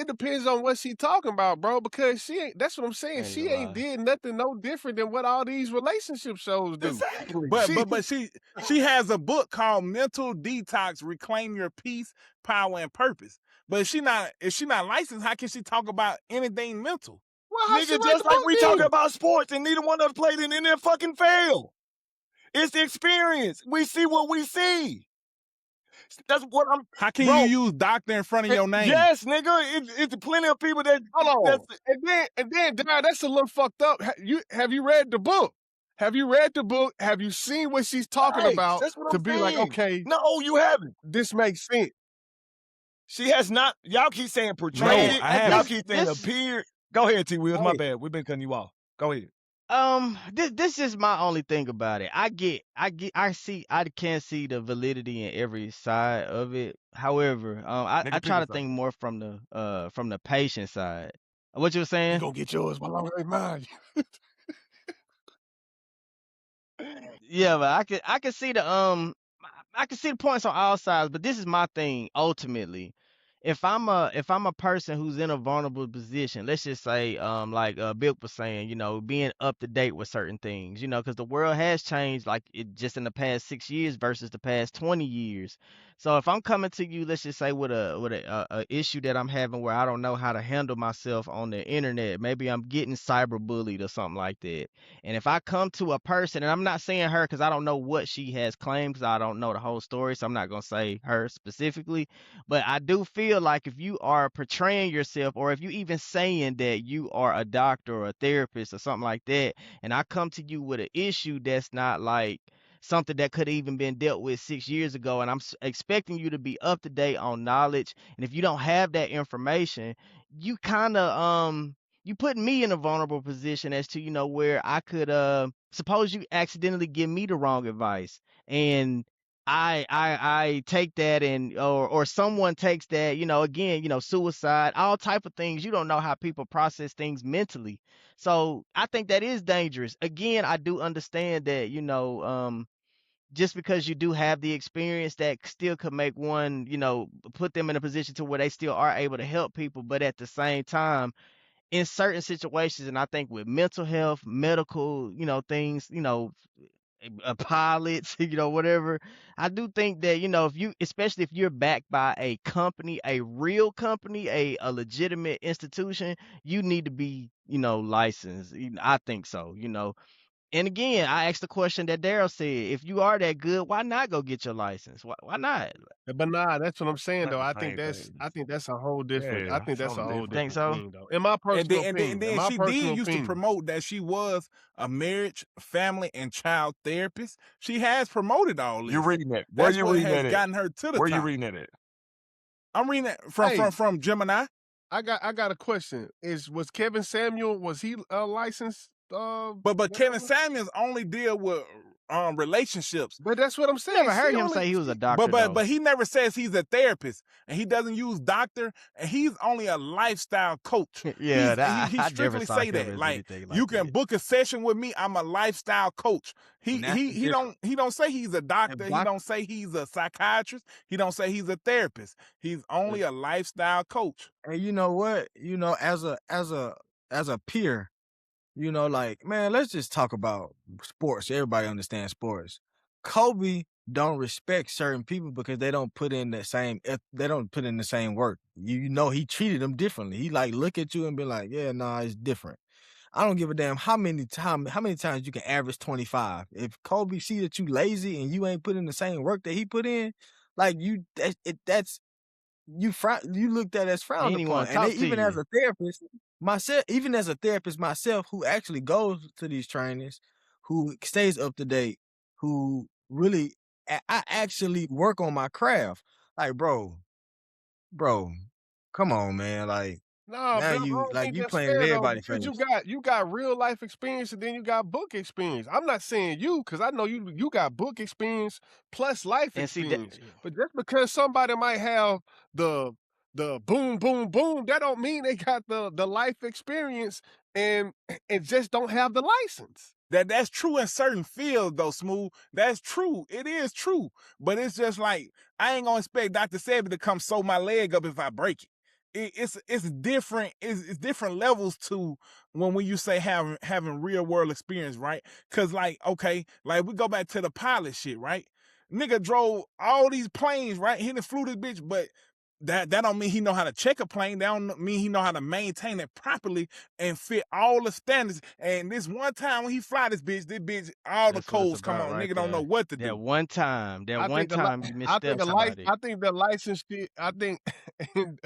depends on what she talking about, bro. Because she ain't. That's what I'm saying. Ain't She gonna ain't lie. did nothing no different than what all these relationship shows do. exactly. but she has a book called Mental Detox: Reclaim Your Peace, Power, and Purpose. But if she not licensed, how can she talk about anything mental? Well, how she Nigga, write just the like book we talk then? about sports, and neither one of us played in any fucking fail. It's the experience. We see what we see. That's what I'm. How can Bro, you use doctor in front of your name? yes, nigga. It's plenty of people that. Hold on. That's And then, Dad, that's a little fucked up. Have you read the book? Have you read the book? Have you seen what she's talking right. about That's what to I'm be like, saying. okay, No, you haven't. this makes sense? She has not. Y'all keep saying portrayed No, it. I Man, Y'all haven't. keep saying this appeared. Go ahead, T. Wheels. My Hey, bad. We've been cutting you off. Go ahead. this is my only thing about it. I can see the validity in every side of it. However, I Nigga, pick try a to think side. more from the patient side. What you were You saying? gonna get yours while I'm right mine. Yeah, but I can see the points on all sides, but this is my thing ultimately. If I'm a person who's in a vulnerable position, let's just say like Bill was saying, being up to date with certain things, because the world has changed like it just in the past 6 years versus the past 20 years. So if I'm coming to you, let's just say with a issue that I'm having where I don't know how to handle myself on the internet, maybe I'm getting cyberbullied or something like that. And if I come to a person, and I'm not saying her because I don't know what she has claimed because I don't know the whole story, so I'm not gonna say her specifically. But I do feel like if you are portraying yourself, or if you even saying that you are a doctor or a therapist or something like that, and I come to you with an issue that's not like something that could have even been dealt with 6 years ago, and I'm expecting you to be up to date on knowledge, and if you don't have that information, you kind of you put me in a vulnerable position as to where I could suppose you accidentally give me the wrong advice, and I take that, and or someone takes that, again, suicide, all type of things. You don't know how people process things mentally, so I think that is dangerous. Again, I do understand that, just because you do have the experience, that still could make one, put them in a position to where they still are able to help people, but at the same time, in certain situations, and I think with mental health, medical, things, pilots, whatever. I do think that, if you, especially if you're backed by a company, a real company, a legitimate institution, you need to be, licensed. I think so, And again, I asked the question that Darrell said: if you are that good, why not go get your license? Why not? But nah, that's what I'm saying Not though. the same thing. I think that's a whole different. I Yeah, think that's a something whole You different. think different so? thing though. In my And personal opinion. In then my she personal did used to opinion. promote that she was a marriage, family, and child therapist. She has promoted all You this. reading it? Where That's you what reading has it at? gotten her to the Where you top. reading it at? I'm reading it Hey, from Gemini. I got a question. Was Kevin Samuel, was he licensed? But Kevin Samuels only deal with relationships. But that's what I'm saying. Never heard She him only say he was a doctor though. But he never says he's a therapist, and he doesn't use doctor, and he's only a lifestyle coach. Yeah, He I never strictly saw say him that. as Like, anything like you can that. book a session with me. I'm a lifestyle coach. And that's the difference. He don't say he's a doctor. He doc- don't say he's a psychiatrist. He don't say he's a therapist. He's only a lifestyle coach. And you know what? You know, as a peer, you know, like, man, let's just talk about sports. Everybody understands sports. Kobe don't respect certain people because they don't put in the same work. You know, he treated them differently. He like look at you and be like, yeah, nah, it's different. I don't give a damn how many times you can average 25. If Kobe see that you lazy and you ain't put in the same work that he put in, like that's you looked at as frowned ain't even wanna upon. And talk to even as you. a therapist myself, who actually goes to these trainings, who stays up to date, who really I actually work on my craft. Like, bro, come on, man. Like, No, now bro, I don't think you that's playing in fair though, everybody's because face. you got real life experience and then you got book experience. I'm not saying you, because I know you got book experience plus life And see that experience. But just because somebody might have the boom boom boom, that don't mean they got the life experience and just don't have the license. That's true in certain fields, though, Smooth. That's true. It is true. But it's just like, I ain't gonna expect Dr. Sebi to come sew my leg up if I break it. It's different. It's different levels to when you say having real world experience, right? Cause like, okay, like we go back to the pilot shit, right? Nigga drove all these planes, right? He done flew this bitch, but that don't mean he know how to check a plane. That don't mean he know how to maintain it properly and fit all the standards. And this one time when he fly this bitch, all the that's what it's codes come about on. right Nigga don't know there. what to That do. one time you I think misstep somebody. I think the license shit. I think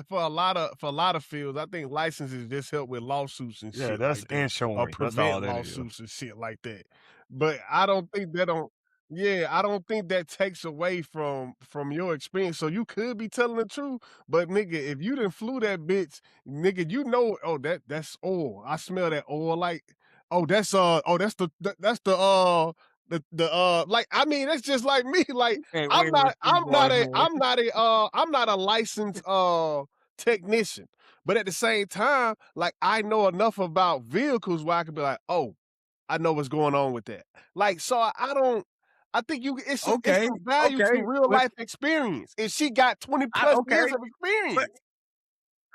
for a lot of fields, I think licenses just help with lawsuits and Yeah, shit that's like that, or insurance. That's all prevent that is. lawsuits and shit like that. But I don't think that don't. Yeah, I don't think that takes away from your experience. So you could be telling the truth, but nigga, if you done flew that bitch, nigga, you know, oh that's oil. I smell that oil. Like, oh that's like, I mean, that's just like me. Like, Hey, win with these boys, man. I'm not a licensed technician, but at the same time, like, I know enough about vehicles where I could be like, oh, I know what's going on with that. Like, so I don't. I think it's some value to real But life experience. If she got 20 plus years of but experience,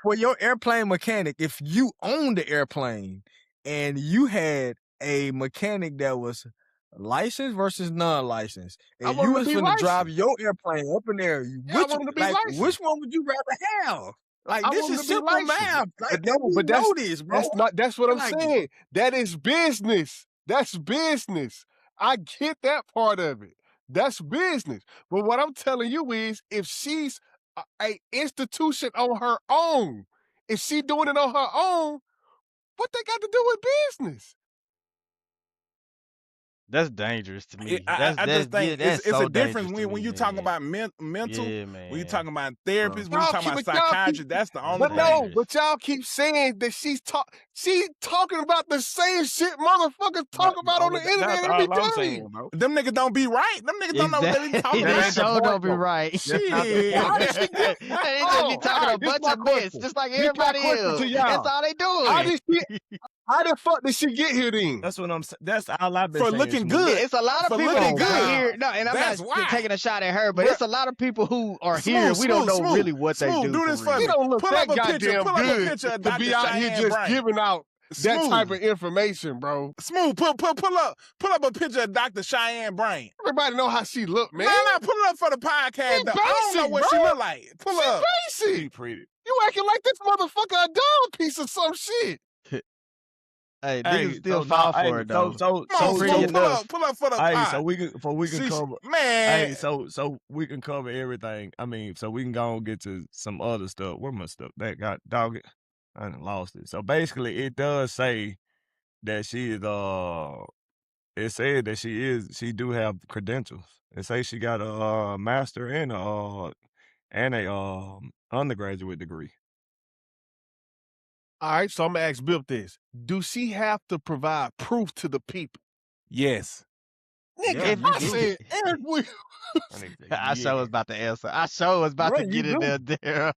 for your airplane mechanic, if you owned the airplane and you had a mechanic that was licensed versus non-licensed, I and want you him to was be finna drive licensed. your airplane up in there, Yeah, I want him to be which licensed. one would you rather have? Like, I this want him is to be simple licensed. math. Like, But and no, we but know this, bro. that's what I'm Like, saying. That is business. That's business. I get that part of it. That's business. But what I'm telling you is, if she's a institution on her own, if she doing it on her own, what they got to do with business? That's dangerous to me. I just think That's it's a so difference dangerous to when me, you talking man. about mental, Yeah, when you man. talking about therapists, when you talking about But y'all keep, psychiatry. That's the That's only but thing. no, dangerous. but y'all keep saying that she's talking about the same shit motherfuckers talk about on the internet That's every all I'm day. saying, bro. Them niggas don't be right. Them niggas don't know what they be talking Exactly. They about. sure don't be right. That's not the Shit. point. How did she get? They just Oh, be all talking a right. This bunch my of mess, question. just like This my everybody question to else. y'all. That's all they How doing. how the fuck did she get here then? That's what I'm saying. That's all I've been For saying. looking Smooth. good. It's a lot of For people looking who got good. here. No, and I'm That's not why. taking a shot at her, but Bruh. it's a lot of people who are here. We don't know really what they do. Do this for He me. don't look Pull that up a picture. goddamn Pull up a good picture of to Dr. be out here Cheyenne just Brain. giving out that Smooth. type of information, bro. Smooth. Pull up a picture of Dr. Cheyenne Brain. Everybody know how she look, man. No, pull it up for the podcast. She Though. I don't know basic, what bro. she look like. Pull She up. basic. She pretty. You acting like this motherfucker a dog piece of some shit. Hey, niggas Hey, still so fall now, for hey, it though. Come on, pretty Smooth. enough. Pull up for the hey, pod. so we can cover. Man. Hey, so we can cover everything. I mean, so we can go and get to some other stuff. Where my stuff? That got dog it. I done lost it. So basically, it does say that she is. It said that she do have credentials. It say she got a master and a undergraduate degree. All right, so I'm gonna ask Bill this: do she have to provide proof to the people? Yes. Nigga, Yeah, If you I do. said Eric Williams. I need to, I sure was yeah. about to answer. I sure was about Bro, to you get in do. there, Darrell.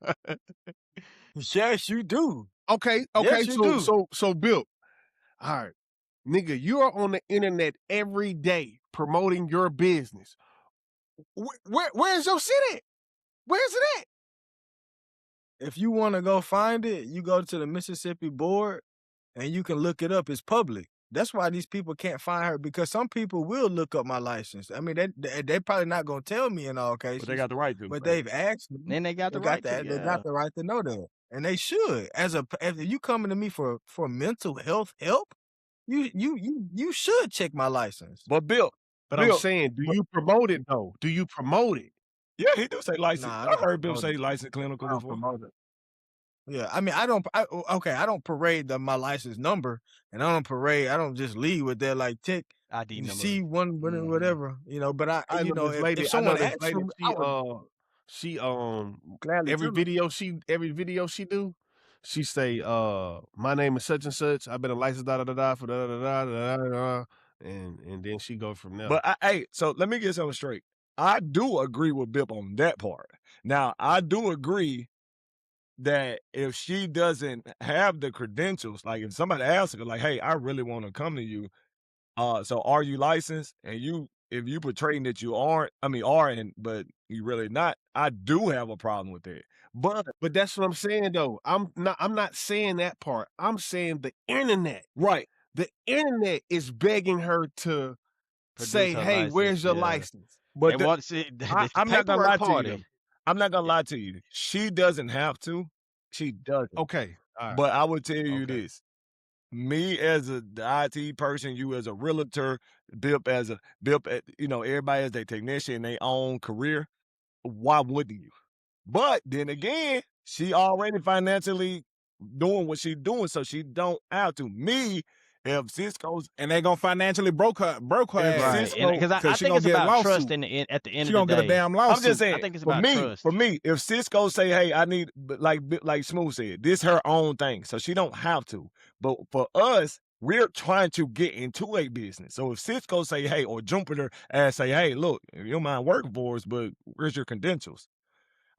Yes, you do. Okay, Yes, you so do. Bill. All right. Nigga, you are on the internet every day promoting your business. Where's your shit at? Where's it at? If you want to go find it, you go to the Mississippi board and you can look it up. It's public. That's why these people can't find her, because some people will look up my license. I mean, they probably not gonna tell me in all cases, But they got the right to. but Right? they've asked me. Then they got They the got right to, that. They yeah. got the right to know that, and they should. If you coming to me for mental health help, you should check my license. But Bill, But I'm saying, do you promote it though? Do you promote it? yeah, he do say license. Nah, I I don't heard Bill promote say it. license clinical I don't before. promote it. Yeah, I mean, I don't parade my license number, and I don't just leave with that like tick. ID You number. see one, whatever, but I know this lady. if someone asked lady, for me, I would she gladly every tell them. video she do, she say, my name is such and such. I've been a licensed da da da da for da da da da da da, and then she go from there. But hey, so let me get something straight. I do agree with Bip on that part. Now, I do agree that if she doesn't have the credentials, like if somebody asks her, like, hey, I really want to come to you, so are you licensed? And if you portraying that you aren't, but you really not, I do have a problem with that. But that's what I'm saying though. I'm not saying that part. I'm saying the internet. Right. The internet is begging her to Produce say, her "Hey, where's your yeah. license?" But They want to see I'm not gonna lie to you. party. Though. I'm not gonna lie to you. She doesn't have to. She doesn't. Okay. All right. But I would tell you Okay. this. Me as the IT person, you as a realtor, everybody as their technician, their own career. Why wouldn't you? But then again, she already financially doing what she's doing, so she don't have to. Me, if Cisco's And they gonna financially broke her If ass. Cisco- Because I she think gonna it's get a about trust lawsuit. at the end She of gonna the get day. a damn lawsuit. I'm just saying. I think it's for about me, trust. For me, if Cisco say, "Hey, I need," like Smooth said, this her own thing, so she don't have to. But for us, we're trying to get into a business. So if Cisco say, "Hey," or Jupiter and say, "Hey, look, you don't mind working for us, but where's your credentials?"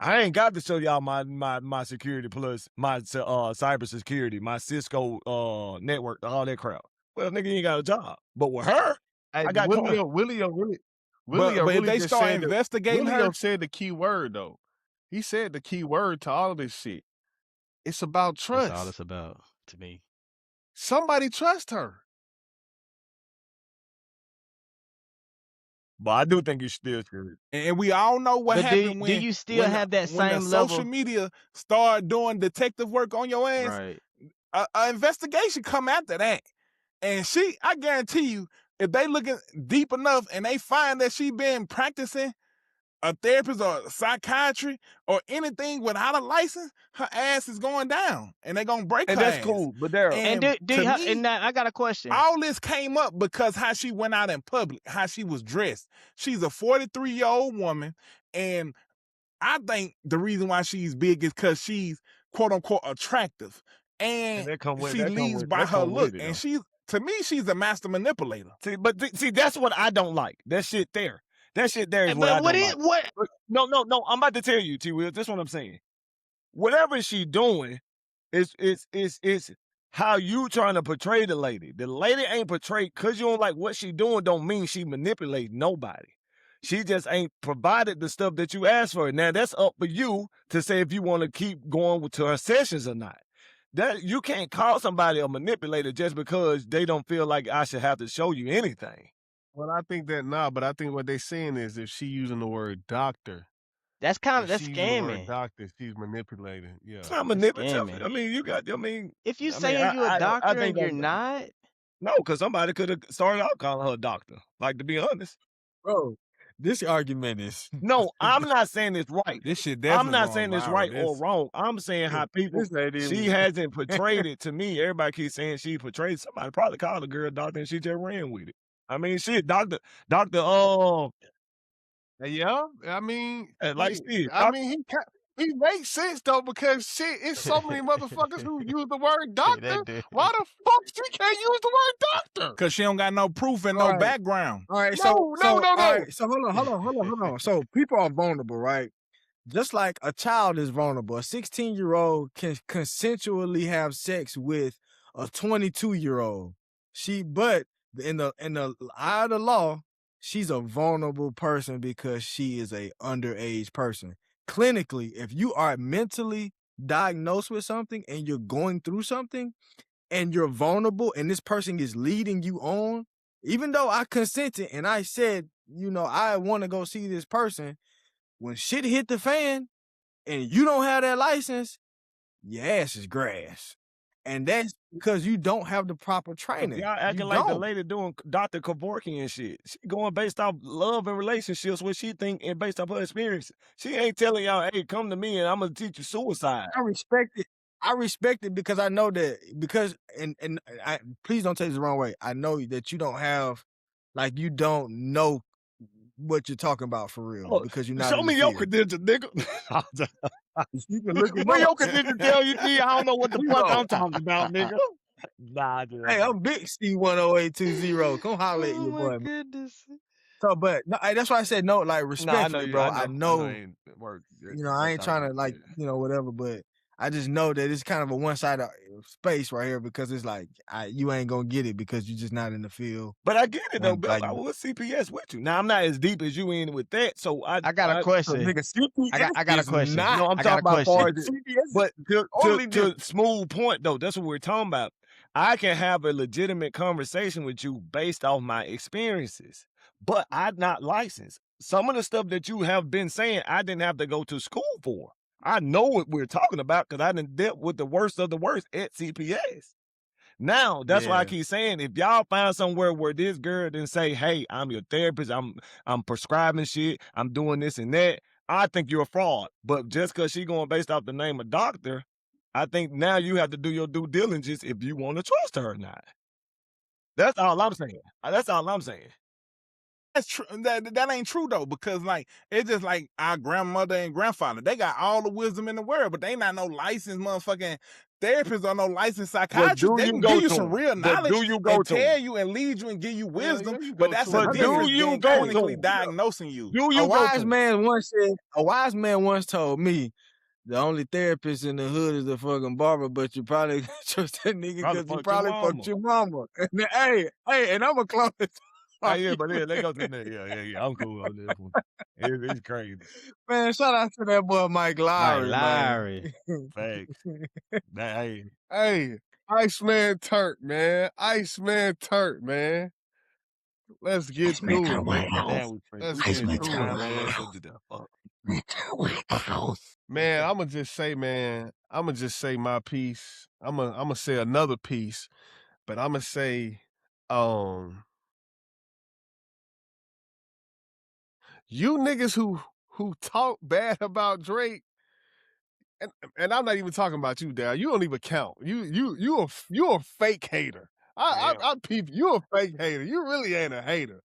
I ain't got to show y'all my security plus my cyber security, my Cisco network, all that crap. Well, nigga, you ain't got a job. But with her, Hey, I got But if they just start said investigating her, said the key word though. He said the key word to all of this shit. It's about That's trust. all it's about to me. Somebody trust her. But I do think you still should. and we all know what But happened do when you still when have that when the same social level? media start doing detective work on your ass. Right. A investigation come after that, and I guarantee you, if they looking deep enough and they find that she been practicing a therapist or psychiatry or anything without a license, her ass is going down, and they gonna break And her that's ass. cool. But Darrell, And now I got a question. All this came up because how she went out in public, how she was dressed. She's a 43-year-old woman, and I think the reason why she's big is because she's quote unquote attractive, and she leads by her look. And to me, she's a master manipulator. See, that's what I don't like. That shit there is what I don't like. No, I'm about to tell you, T. Will. This is what I'm saying. Whatever she doing is how you trying to portray the lady. The lady ain't portrayed because you don't like what she doing. Don't mean she manipulate nobody. She just ain't provided the stuff that you asked for. Now that's up for you to say if you want to keep going to her sessions or not. That you can't call somebody a manipulator just because they don't feel like I should have to show you anything. Well, I think but I think what they're saying is if she using the word doctor, that's scamming. Doctor, she's manipulating. Yeah, it's not manipulative. I mean, if you saying you a doctor and you're not, no, because somebody could have started out calling her a doctor. Like, to be honest, bro, this argument is no. I'm not saying it's right. This shit definitely. I'm not saying it's right or wrong. I'm saying how people. She hasn't portrayed it to me. Everybody keeps saying she portrayed. Somebody probably called a girl doctor and she just ran with it. I mean, shit, doctor. Yeah, I mean, like Steve. I mean, It makes sense though because shit, it's so many motherfuckers who use the word doctor. dude. Why the fuck she can't use the word doctor? Cause she don't got no proof and All no right. background. All right, No. all right, so hold on. So people are vulnerable, right? Just like a child is vulnerable. A 16-year-old can consensually have sex with a 22-year-old. But in the eye of the law, she's a vulnerable person because she is a underage person. Clinically, if you are mentally diagnosed with something and you're going through something and you're vulnerable and this person is leading you on, even though I consented and I said, I want to go see this person, when shit hit the fan and you don't have that license, your ass is grass. And that's because you don't have the proper training. Y'all acting like the lady doing Dr. Kevorkian and shit. She going based off love and relationships, what she think, and based off her experience. She ain't telling y'all, hey, come to me and I'm gonna teach you suicide. I respect it because I know that and I please don't take this the wrong way. I know that you don't have, like, you don't know what you're talking about for real because you're not. Show in me the your field. credentials, nigga. You can look it Where your up. credentials tell you, G? I don't know what the You fuck know. I'm talking about, nigga. Nah, dude. Hey, I'm Big C10820. Come holler at Oh your my boy. goodness. So, but no, that's why I said no, like, Nah, respectfully, bro. I know, it ain't work. I ain't trying to, like, whatever, but I just know that it's kind of a one-sided space right here because it's like you ain't gonna get it because you're just not in the field. But I get it though, Bill. Like, I was CPS with you. Now I'm not as deep as you in with that, so I got a question. nigga, CPS I got a is question. not. No, I'm I got talking a about far question. as it, CPS, but totally to different. smooth point though, that's what we're talking about. I can have a legitimate conversation with you based off my experiences, but I'm not licensed. Some of the stuff that you have been saying, I didn't have to go to school for. I know what we're talking about because I done dealt with the worst of the worst at CPS. Now, that's why I keep saying, if y'all find somewhere where this girl didn't say, hey, I'm your therapist, I'm prescribing shit, I'm doing this and that, I think you're a fraud. But just because she going based off the name of doctor, I think now you have to do your due diligence if you want to trust her or not. That's all I'm saying. That's all I'm saying. That's true. That ain't true though, because like it's just like our grandmother and grandfather. They got all the wisdom in the world, but they not no licensed motherfucking therapists or no licensed psychiatrists. They can give you some real knowledge and tell you and lead you and give you wisdom. But that's a difference than clinically diagnosing you. A wise man once told me, the only therapist in the hood is the fucking barber, but you probably trust that nigga because he probably fucked your mama. And hey, and I'm a close. Yeah, but yeah, they go to that. Yeah. I'm cool on this one. It's crazy. Man, shout out to that boy Mike Lowry, man. Facts. Hey, Iceman Turk, man. Iceman Turk, man. Let's get to it. Let's get to it, man. I'ma just say my piece. I'ma say another piece, but I'ma say, you niggas who talk bad about Drake, and I'm not even talking about you, Darrell. You don't even count. You a fake hater. I peep. You a fake hater. You really ain't a hater.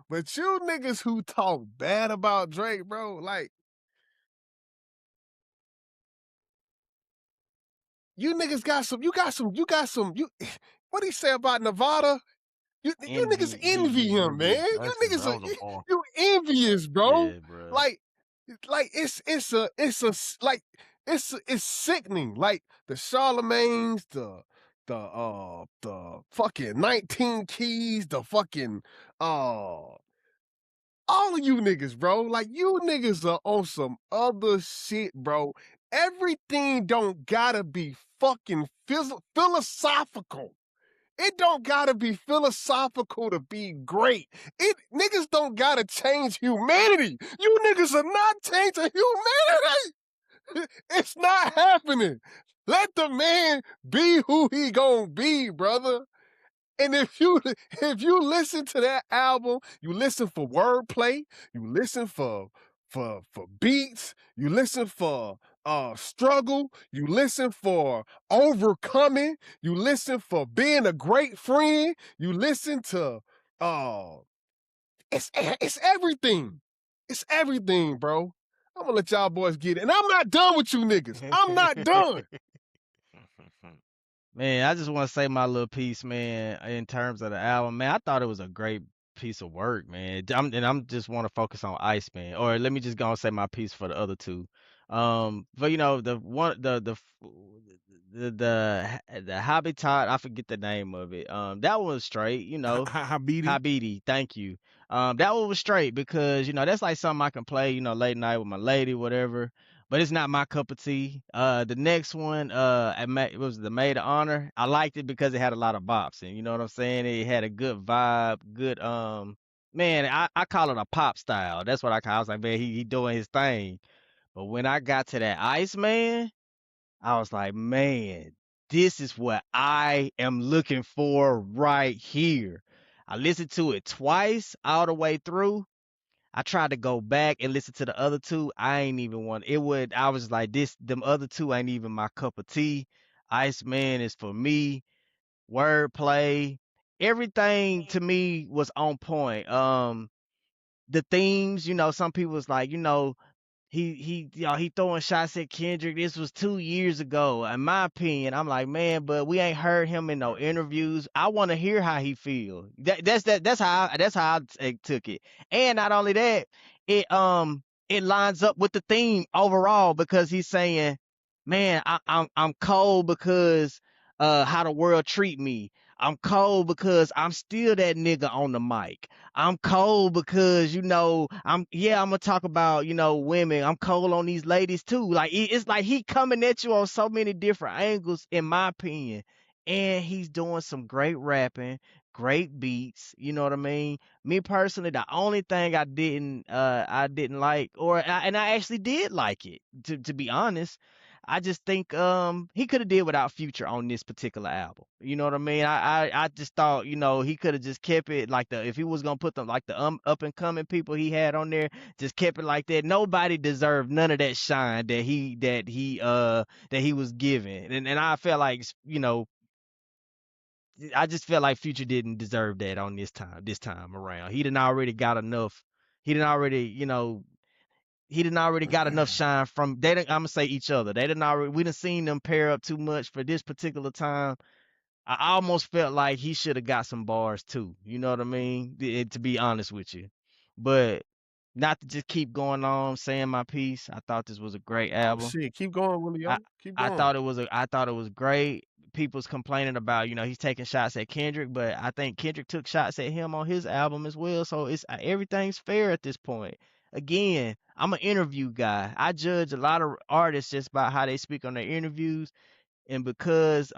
But you niggas who talk bad about Drake, bro, like, you niggas got some. What do you say about Nevada? You niggas envy him, man. You niggas you envious, bro. Yeah, bro. Like it's sickening. Like the Charlemagne's, the fucking 19 Keys, the fucking all of you niggas, bro. Like, you niggas are on some other shit, bro. Everything don't gotta be fucking philosophical. It don't gotta be philosophical to be great. Niggas don't gotta change humanity. You niggas are not changing humanity. It's not happening. Let the man be who he gonna be, brother. And if you listen to that album, you listen for wordplay, you listen for beats, you listen for struggle, you listen for overcoming, you listen for being a great friend, you listen to it's everything. It's everything, bro. I'm gonna let y'all boys get it. And I'm not done with you niggas. I'm not done. Man, I just want to say my little piece, man, in terms of the album. Man, I thought it was a great piece of work, man. I'm just want to focus on Iceman, or let me just go and say my piece for the other two. But you know, the one, the Habitat, I forget the name of it. That one was straight, you know. Habidi. Habidi, thank you. That one was straight because you know that's like something I can play, you know, late night with my lady, whatever. But it's not my cup of tea. The next one, it was the Maid of Honor. I liked it because it had a lot of bops, and you know what I'm saying. It had a good vibe, good man. I call it a pop style. That's what I call. I was like, man, he doing his thing. But when I got to that Iceman, I was like, man, this is what I am looking for right here. I listened to it twice all the way through. I tried to go back and listen to the other two. I ain't even want it would I was like them other two ain't even my cup of tea. Iceman is for me. Wordplay. Everything to me was on point. The themes, you know, some people was like, you know, he throwing shots at Kendrick. This was 2 years ago. In my opinion, I'm like, man, but we ain't heard him in no interviews. I want to hear how he feel. That's how took it. And not only that, it lines up with the theme overall because he's saying, man, I'm cold because how the world treat me. I'm cold because I'm still that nigga on the mic. I'm cold because you know I'm gonna talk about you know women. I'm cold on these ladies too. Like it's like he coming at you on so many different angles, in my opinion. And he's doing some great rapping, great beats. You know what I mean? Me personally, the only thing I didn't like, and I actually did like it to be honest. I just think he could have did without Future on this particular album. You know what I mean? I just thought, you know, he could have just kept it like the if he was gonna put them like the up and coming people he had on there, just kept it like that. Nobody deserved none of that shine that he was given. And I felt like you know, I just felt like Future didn't deserve that on this time around. He didn't already got enough. He didn't already, you know, he didn't already got enough shine from they didn't I'm gonna say each other. They didn't already we didn't seen them pair up too much for this particular time. I almost felt like he should have got some bars too. You know what I mean? To be honest with you. But not to just keep going on saying my piece. I thought this was a great Oh album. shit, keep going, I Willie. Keep I going. thought it was great. People's complaining about, you know, he's taking shots at Kendrick, but I think Kendrick took shots at him on his album as well. So it's everything's fair at this point. Again, I'm an interview guy. I judge a lot of artists just by how they speak on their interviews, and because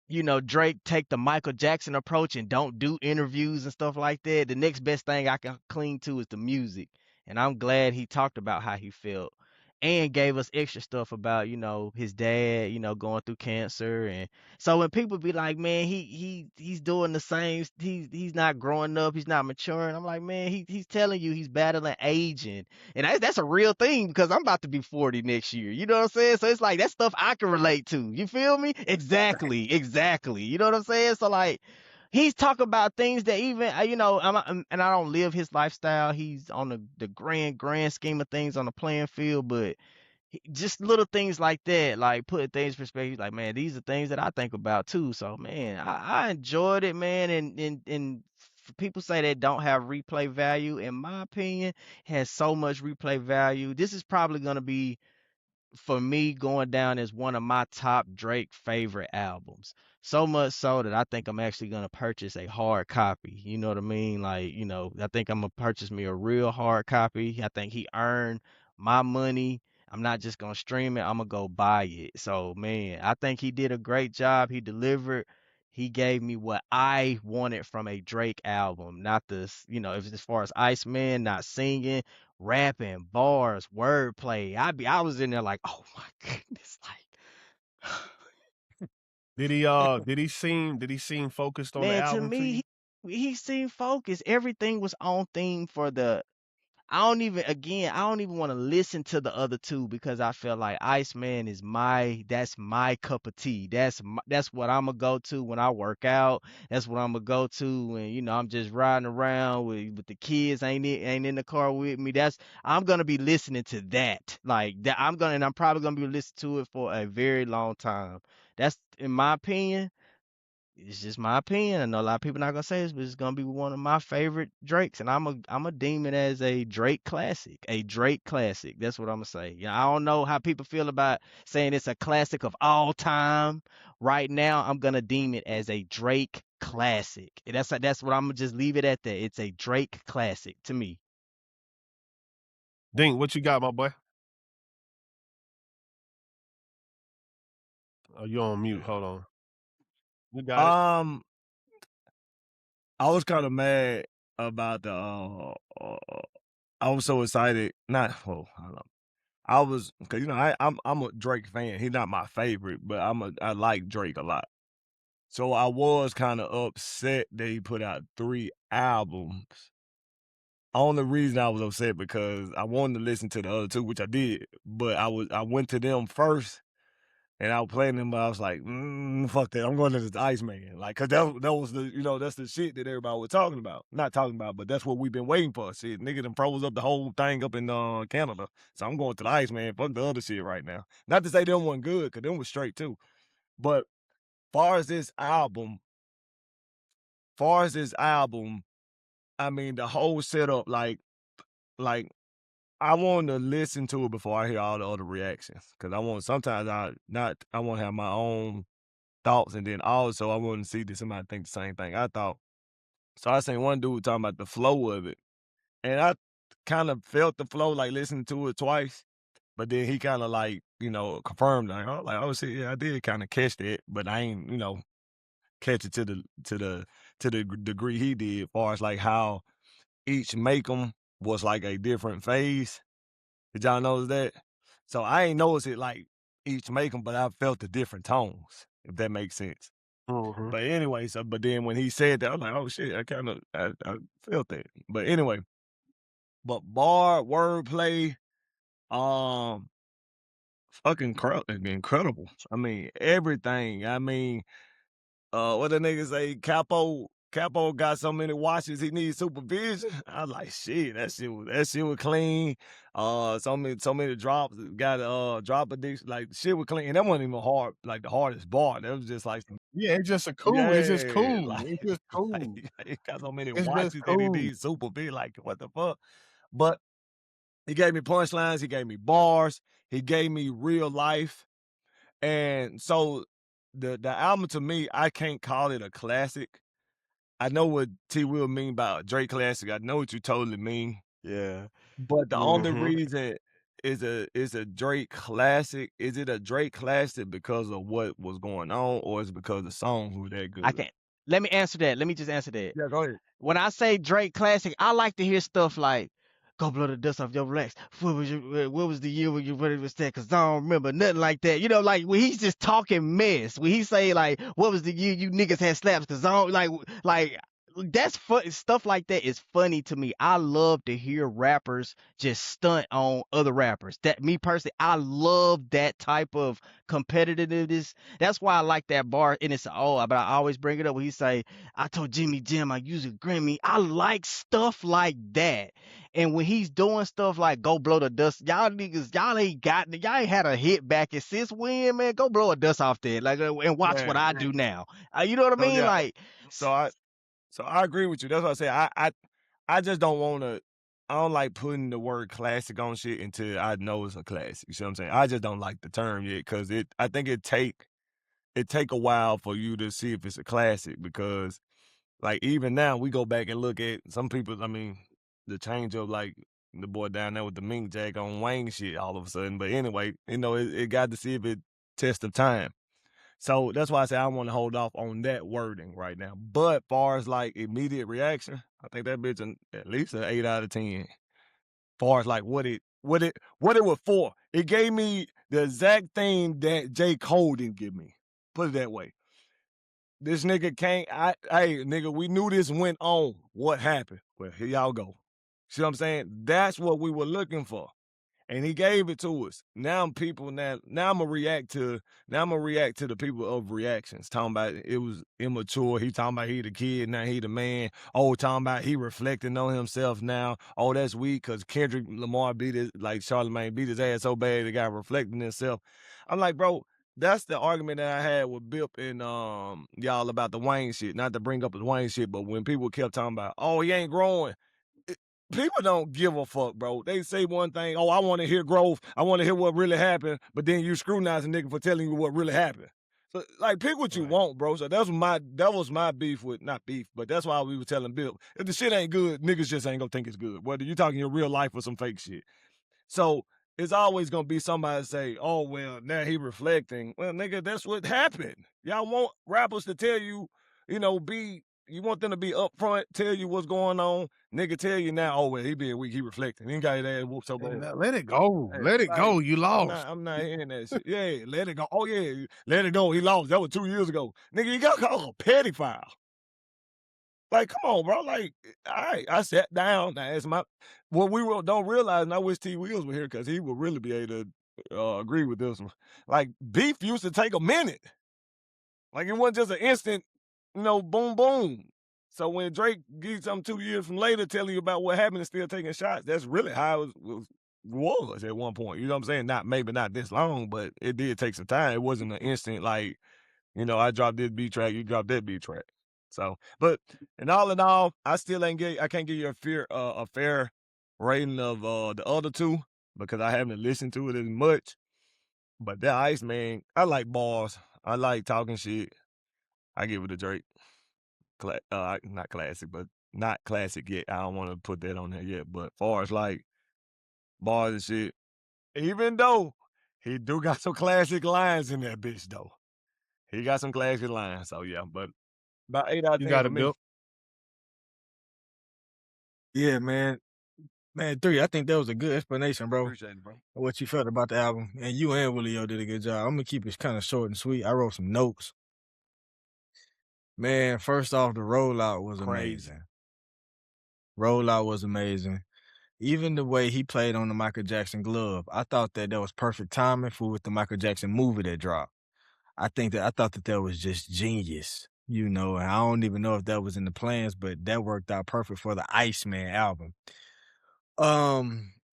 you know, Drake take the Michael Jackson approach and don't do interviews and stuff like that, the next best thing I can cling to is the music. And I'm glad he talked about how he felt and gave us extra stuff about, you know, his dad, you know, going through cancer. And so when people be like, man, he's doing the same, he's not growing up, he's not maturing. I'm like, man, he's telling you he's battling aging. And that's a real thing because I'm about to be 40 next year. You know what I'm saying? So it's like that stuff I can relate to. You feel me? Exactly, exactly. You know what I'm saying? So like he's talking about things that even you know, and I don't live his lifestyle. He's on the grand scheme of things on the playing field, but just little things like that, like putting things in perspective. Like, man, these are things that I think about too. So, man, I enjoyed it, man. And people say that don't have replay value. In my opinion, it has so much replay value. This is probably gonna be for me going down as one of my top Drake favorite albums. So much so that I think I'm actually gonna purchase a hard copy. You know what I mean? Like, you know, I think I'm gonna purchase me a real hard copy. I think he earned my money. I'm not just gonna stream it, I'm gonna go buy it. So man, I think he did a great job. He delivered. He gave me what I wanted from a Drake album, not this, you know, as far as Iceman, not singing, rapping, bars, wordplay. I was in there like, oh my goodness, like Did he seem focused on the man, to album to me, you? he seemed focused. Everything was on theme for the I don't even want to listen to the other two because I feel like Iceman is that's my cup of tea. That's what I'm gonna go to when I work out. That's what I'm gonna go to when I'm just riding around with the kids ain't in the car with me. I'm gonna be listening to that. Like that I'm probably gonna be listening to it for a very long time. That's in my opinion. It's just my opinion. I know a lot of people not gonna say this, but it's gonna be one of my favorite Drakes, and I'm a deem it as a Drake classic, a Drake classic. That's what I'm gonna say. Yeah, I don't know how people feel about saying it's a classic of all time. Right now, I'm gonna deem it as a Drake classic. And that's what I'm gonna just leave it at that. It's a Drake classic to me. Dink, what you got, my boy? Oh, you on mute. Hold on. You got it. Um, I was kind of mad about the. I was so excited. Not. Well, hold on. I was because I'm a Drake fan. He's not my favorite, but I like Drake a lot. So I was kind of upset that he put out 3 albums. Only reason I was upset because I wanted to listen to the other 2, which I did, but I went to them first and I was playing them, but I was like, fuck that. I'm going to this Iceman. Like, cause that was the, that's the shit that everybody was talking about. Not talking about, but that's what we've been waiting for. Shit, nigga done froze up the whole thing up in Canada. So I'm going to the Iceman. Fuck the other shit right now. Not to say them wasn't good, cause them was straight too. But far as this album, I mean, the whole setup, like I want to listen to it before I hear all the other reactions, because sometimes I want to have my own thoughts, and then also I want to see that somebody think the same thing I thought. So I seen one dude talking about the flow of it, and I kind of felt the flow, like listening to it twice, but then he kind of like confirmed, like oh shit, yeah, I did kind of catch that, but I ain't catch it to the degree he did, as far as like how each make 'em was like a different phase. Did y'all notice that? So I ain't noticed it like each make 'em, but I felt the different tones, if that makes sense. Mhm. But anyway, but then when he said that, I was like, oh shit, I felt that. But anyway, but bar wordplay, um, fucking incredible. I mean, everything. I mean, what the nigga say? Capo got so many watches he needs supervision. I was like, shit, that shit was clean. So many drops. Got drop addiction. Like shit was clean. And that wasn't even hard. Like the hardest bar. That was just like some, Yeah, it's just cool. It's just yeah, cool. like It's just like cool. he got so many It's just watches that he cool. needs supervision. Like what the fuck? But he gave me punchlines. He gave me bars. He gave me real life. And so the album to me, I can't call it a classic. I know what T Will mean by a Drake classic. I know what you totally mean. Yeah. But the only Mhm. reason is a Drake classic. Is it a Drake classic because of what was going on, or is it because the songs were that I good? can't. Let me answer that. Let me just answer that. Yeah, go ahead. When I say Drake classic, I like to hear stuff like "Go blow the dust off your Rolex." What was the year when you ready was that? Cause I don't remember nothing like that. Like when he's just talking mess. When he say like, "What was the year you niggas had slaps?" Cause I don't like that's fun. Stuff like that is funny to me. I love to hear rappers just stunt on other rappers. That me personally, I love that type of competitiveness. That's why I like that bar. And it's but I always bring it up when he say, I told Jimmy Jim I use a Grammy. I like stuff like that. And when he's doing stuff like "Go Blow the Dust," y'all niggas, y'all ain't had a hit back and since when, man? Go blow a dust off there, like, and watch what Man, I do now. You know what I so mean? yeah, Like, so I agree with you. That's what I say. I just don't want to. I don't like putting the word classic on shit until I know it's a classic. You see what I'm saying? I just don't like the term yet, because I think it take a while for you to see if it's a classic, because like even now we go back and look at some people. I mean, the change of like the boy down there with the mink jack on Wayne shit all of a sudden. But anyway, it got to see if it test of time. So that's why I say I want to hold off on that wording right now. But far as like immediate reaction, I think that bitch at least an 8 out of 10. Far as like what it was for. It gave me the exact thing that J. Cole didn't give me. Put it that way. This nigga can't. Hey nigga, we knew this went on. What happened? Well, here y'all go. See what I'm saying? That's what we were looking for. And he gave it to us. Now I'm gonna react to the people of reactions. Talking about it was immature. He talking about he the kid, now he the man. Oh, talking about he reflecting on himself now. Oh, that's weak because Kendrick Lamar Charlamagne beat his ass so bad the guy reflecting himself. I'm like, bro, that's the argument that I had with Bip and y'all about the Wayne shit. Not to bring up the Wayne shit, but when people kept talking about, oh, he ain't growing. People don't give a fuck, bro. They say one thing, oh, I want to hear growth. I want to hear what really happened, but then you scrutinize a nigga for telling you what really happened. So, like, pick what you want, bro. So that was my beef with, not beef, but that's why we were telling Bill, if the shit ain't good, niggas just ain't gonna think it's good. Whether you talking your real life or some fake shit. So it's always gonna be somebody say, oh, well, now he reflecting. Well, nigga, that's what happened. Y'all want rappers to tell you, you want them to be upfront, tell you what's going on. Nigga tell you now, oh, well, he being weak, he reflecting. He ain't got his ass whooped so bad. Let it go. Hey, Let it like, go. You lost. I'm not hearing that shit. Yeah, let it go. Oh, yeah, let it go. He lost. That was 2 years ago. Nigga, you got called a petty foul. Like, come on, bro. Like, all right, I sat down. Now, what we don't realize, and I wish T Wheels were here because he would really be able to agree with this one. Like, beef used to take a minute. Like, it wasn't just an instant, boom, boom. So when Drake gives something 2 years from later telling you about what happened and still taking shots, that's really how it was at one point. You know what I'm saying? Maybe not this long, but it did take some time. It wasn't an instant, like, I dropped this beat track, you dropped that beat track. So, but in all, I can't give you a fair rating of the other two because I haven't listened to it as much. But that Iceman, I like bars. I like talking shit. I give it a Drake. Not classic, but not classic yet. I don't want to put that on there yet. But far as like bars and shit, even though he do got some classic lines in that bitch though. He got some classic lines. So yeah, but about 8 out of You 10 got for it, me. Bill. Yeah, man. Man, 3, I think that was a good explanation, bro. Appreciate it, bro. What you felt about the album. And you and Willio did a good job. I'm gonna keep it kind of short and sweet. I wrote some notes. Man, first off, the rollout was Crazy. amazing. Rollout was amazing. Even the way he played on the Michael Jackson glove, I thought that was perfect timing for with the Michael Jackson movie that dropped. I thought that was just genius, and I don't even know if that was in the plans, but that worked out perfect for the Iceman album.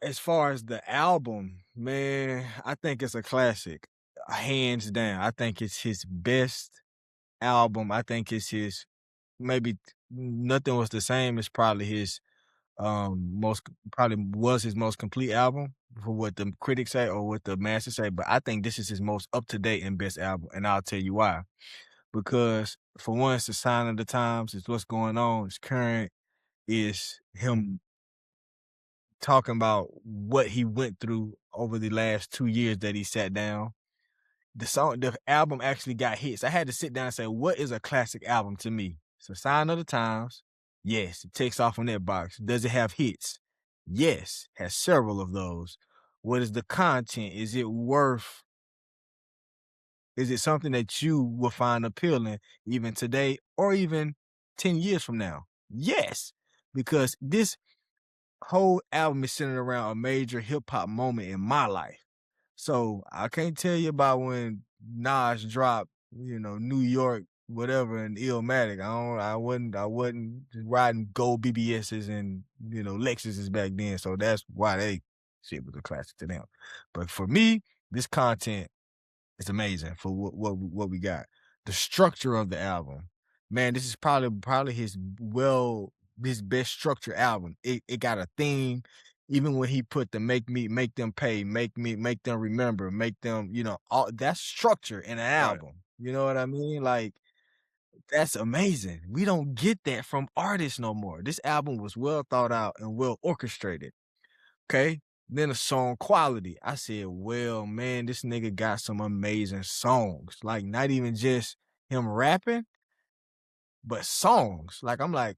As far as the album, man, I think it's a classic, hands down. I think it's his best album. I think it's his maybe Nothing Was the Same is probably his was his most complete album for what the critics say or what the masses say, but I think this is his most up-to-date and best album, and I'll tell you why. Because for one, it's a sign of the times, it's what's going on, it's current, is him talking about what he went through over the last 2 years that he sat down. The album actually got hits. I had to sit down and say, what is a classic album to me? It's a sign of the times. Yes, it takes off on that box. Does it have hits? Yes, has several of those. What is the content? Is it something that you will find appealing even today or even 10 years from now? Yes, because this whole album is centered around a major hip hop moment in my life. So I can't tell you about when Nas dropped, New York, whatever, and Illmatic. I wasn't riding gold BBSs and Lexuses back then. So that's why shit was a classic to them. But for me, this content is amazing for what we got. The structure of the album, man, this is probably his best structured album. It got a theme. Even when he put the make them pay, make them remember, make them, all that's structure in an album. You know what I mean? Like, that's amazing. We don't get that from artists no more. This album was well thought out and well orchestrated. Okay. Then the song quality. I said, well, man, this nigga got some amazing songs. Like, not even just him rapping, but songs. Like, I'm like,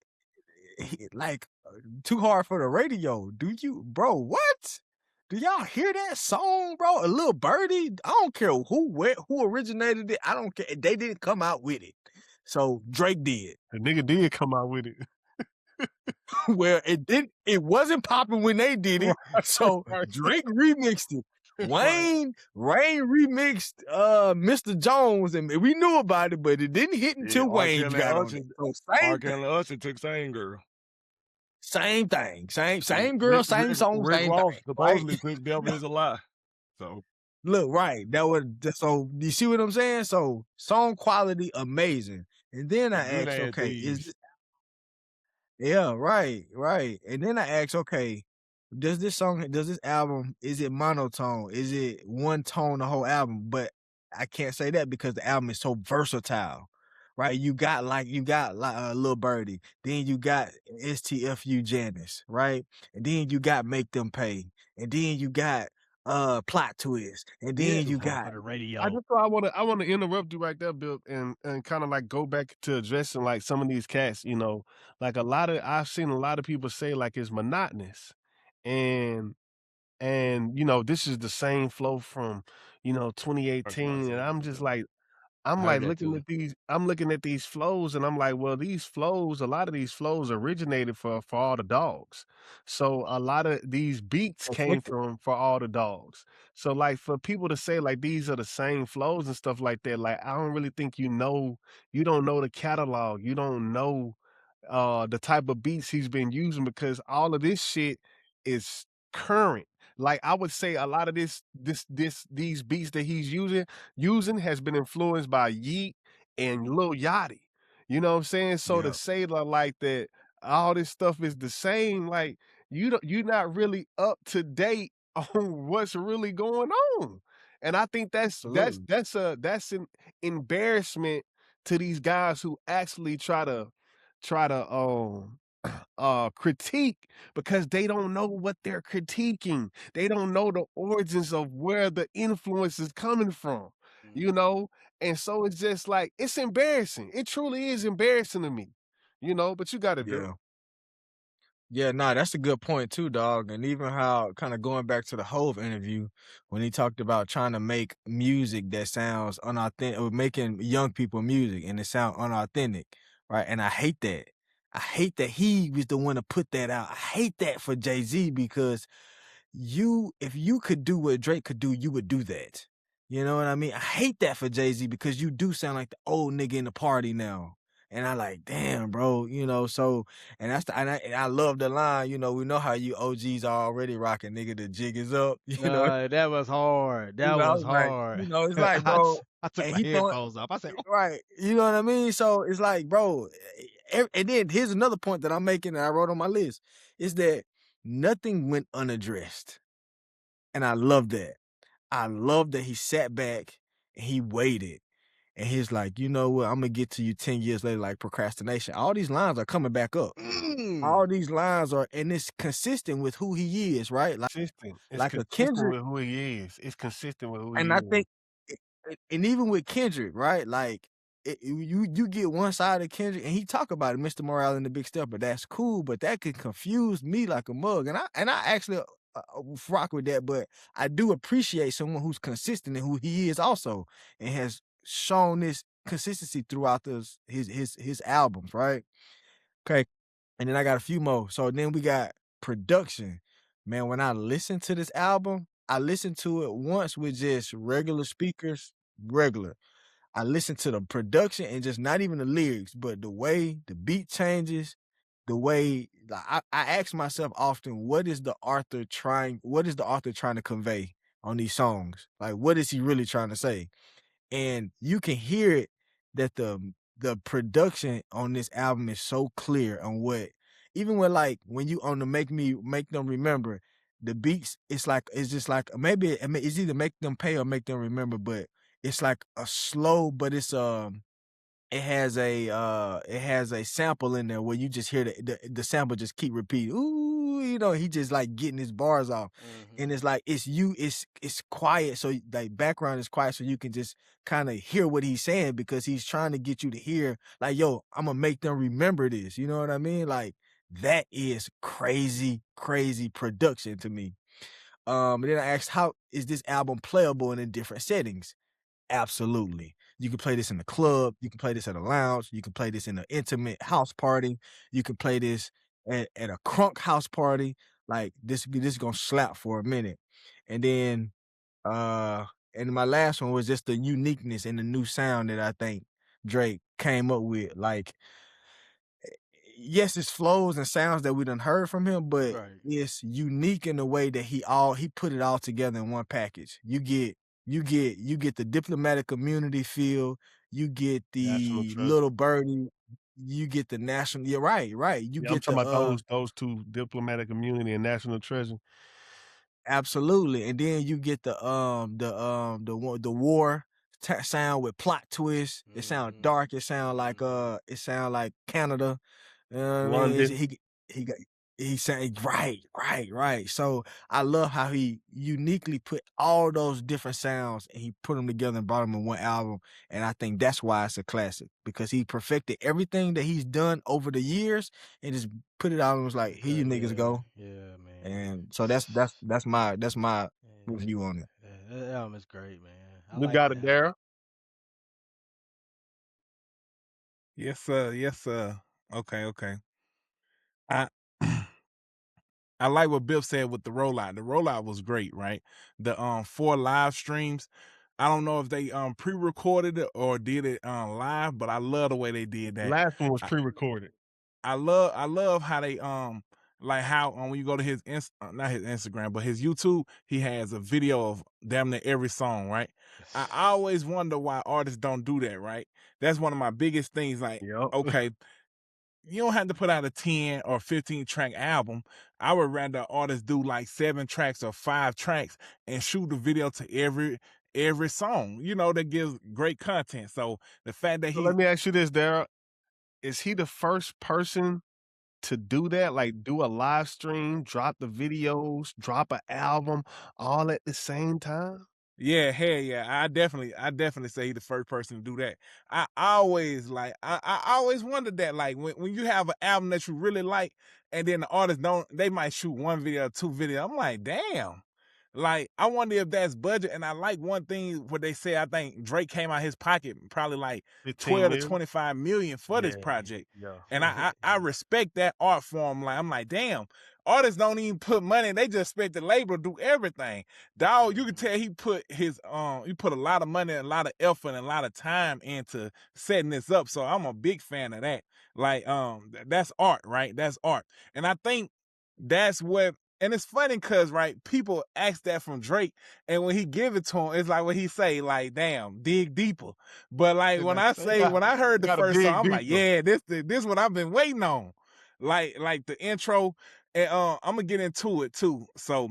Too Hard for the Radio. Bro, what? Do y'all hear that song, bro? A Little Birdie? I don't care who originated it. I don't care. They didn't come out with it. So Drake did. The nigga did come out with it. Well, it wasn't popping when they did it, Right, so right. Drake remixed it. Right. Wayne remixed Mr. Jones, and we knew about it, but it didn't hit Yeah, until Wayne got on it. So R. same thing. Kelly Usher took Same Girl. Same thing. Shit, Same girl, same song, Rick same Ross thing, right? supposedly took Devil Is a Lie. So Look, right. So you see what I'm saying? So song quality amazing. And then the I good asked, ass okay, is thieves. yeah, right. And then I asked, okay, does this album, is it monotone? Is it one tone the whole album? But I can't say that because the album is so versatile. Right? You got Lil Birdie, then you got STFU Janice, right? And then you got Make Them Pay, and then you got Plot Twist, and Yeah. then you Too hard got for the I radio. just thought I wanna interrupt you right there, Bill, and kinda like go back to addressing like some of these cats, like I've seen a lot of people say like it's monotonous. And this is the same flow from, That's what I 2018. And said. I'm just like, I'm I like got to it. I'm looking at these flows and I'm like, well, a lot of these flows originated for all the dogs. So a lot of these beats came from for all the dogs. So like for people to say like these are the same flows and stuff like that, like I don't really think you don't know the catalog. You don't know the type of beats he's been using because all of this shit is current. Like I would say a lot of these beats that he's using has been influenced by Yeet and Lil Yachty. You know what I'm saying? So to yeah, say like that all this stuff is the same, like you're not really up to date on what's really going on. And I think absolutely. that's an embarrassment to these guys who actually try to critique because they don't know what they're critiquing. They don't know the origins of where the influence is coming from, you Mhm. know? And so it's just like it's embarrassing. It truly is embarrassing to me. But you got it, Bill. Yeah. Yeah, nah, that's a good point too, dog. And even how kind of going back to the Hove interview when he talked about trying to make music that sounds unauthentic or making young people music and it sound unauthentic, right? And I hate that. I hate that he was the one to put that out. I hate that for Jay-Z because if you could do what Drake could do, you would do that. You know what I mean? I hate that for Jay-Z because you do sound like the old nigga in the party now. And I like, damn, bro, so and I love the line, we know how you OGs are already rocking, nigga, the jig is up, That was hard. That I was was like, hard. it's like, bro, I took and my he throwing headphones off. I said, "Oh." right, you know what I mean? So it's like, bro, and then here's another point that I'm making that I wrote on my list is that nothing went unaddressed. And I love that. I love that he sat back and he waited. And he's like, you know what? I'm gonna get to you 10 years later, like procrastination. All these lines are coming back up. Mm. All these lines are, and it's consistent with who he is, right? Consistent. It's Like a consistent Kendrick. with who he is. It's consistent with who And he I is. think, and even with Kendrick, right? Like you get one side of Kendrick, and he talk about it, Mr. Morale and the Big Stepper. That's cool, but that could confuse me like a mug. And I actually rock with that, but I do appreciate someone who's consistent in who he is also, and has shown this consistency throughout his albums, right? Okay, and then I got a few more. So then we got production. Man, when I listen to this album, I listened to it once with just regular speakers, regular. I listened to the production and just not even the lyrics, but the way the beat changes, the way like, I ask myself often, what is the author trying to convey on these songs? Like, what is he really trying to say? And you can hear it that the production on this album is so clear on what even when like when you on the make them remember the beats, it's just like maybe it's either make them pay or make them remember, but it's like a slow, but it has a sample in there where you just hear the sample just keep repeating. Ooh, he just like getting his bars off. And Mhm. it's like it's quiet. So like background is quiet so you can just kind of hear what he's saying because he's trying to get you to hear like, yo, I'm gonna make them remember this. You know what I mean? Like that is crazy, crazy production to me. And then I asked, how is this album playable in different settings? Absolutely. You can play this in the club, you can play this at a lounge, you can play this in an intimate house party, you can play this at a crunk house party. Like this gonna slap for a minute. And then and my last one was just the uniqueness and the new sound that I think Drake came up with. Like, yes, it's flows and sounds that we done heard from him, but Right. it's unique in the way that he put it all together in one package. You get the diplomatic community feel, you get National the treasure. little birdie, you get the national. Yeah, right. You Yeah, I'm get talking the about those 2, diplomatic immunity and national treasure. absolutely, and then you get the war sound with plot twist. It sound Mhm. dark. Mhm. It sound like Canada. You know what I mean? London. He got he sang right. So I love how he uniquely put all those different sounds and he put them together and brought them in one album. And I think that's why it's a classic, because he perfected everything that he's done over the years and just put it out and was like, here you niggas go. Yeah, man. And so that's my Yeah, review on it. yeah, that album is great, man. I You like got that it, album. Darrell. Yes, sir. Yes, sir. Okay. I I like what Bill said with the rollout. The rollout was great, right? The 4 live streams. I don't know if they pre-recorded it or did it live, but I love the way they did that. Last one was I, pre-recorded. I love how they like how when you go to his not his Instagram, but his YouTube, he has a video of damn near every song, right? I always wonder why artists don't do that, right? That's one of my biggest things. Like, Yep. okay, you don't have to put out a 10 or 15 track album. I would rather artists do like 7 tracks or 5 tracks and shoot the video to every song, that gives great content. So the fact that So let he me ask you this, Darrell. Is he the first person to do that? Like, do a live stream, drop the videos, drop an album all at the same time? Yeah, hell yeah. I definitely say he the first person to do that. I always like I always wondered that, like when you have an album that you really like and then the artists don't, they might shoot 1 video or 2 videos. I'm like, damn. Like, I wonder if that's budget. And I like one thing what they say, I think Drake came out his pocket probably like 15 12 to million? 25 million for this Yeah, project. yeah. And I respect that art form. Like, I'm like, damn, artists don't even put money, they just expect the label to do everything. Dog, you can tell he put a lot of money, a lot of effort, and a lot of time into setting this up. So I'm a big fan of that. Like, that's art, right? That's art. And I think that's what, and it's funny because, right, people ask that from Drake, and when he give it to him, it's like what he say, like, damn, dig deeper. But like when I You got when I heard the gotta first song, dig I'm like, deeper. yeah, this what I've been waiting on. Like the intro, and I'm gonna get into it too. So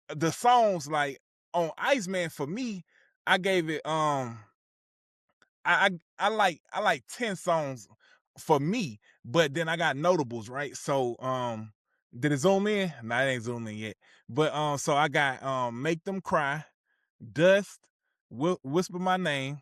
the songs, like on Iceman, for me, I gave it I like 10 songs for me, but then I got notables, right? So did it zoom in? Nah, it ain't zoom in yet. But so I got Make Them Cry, Dust, Whisper My Name,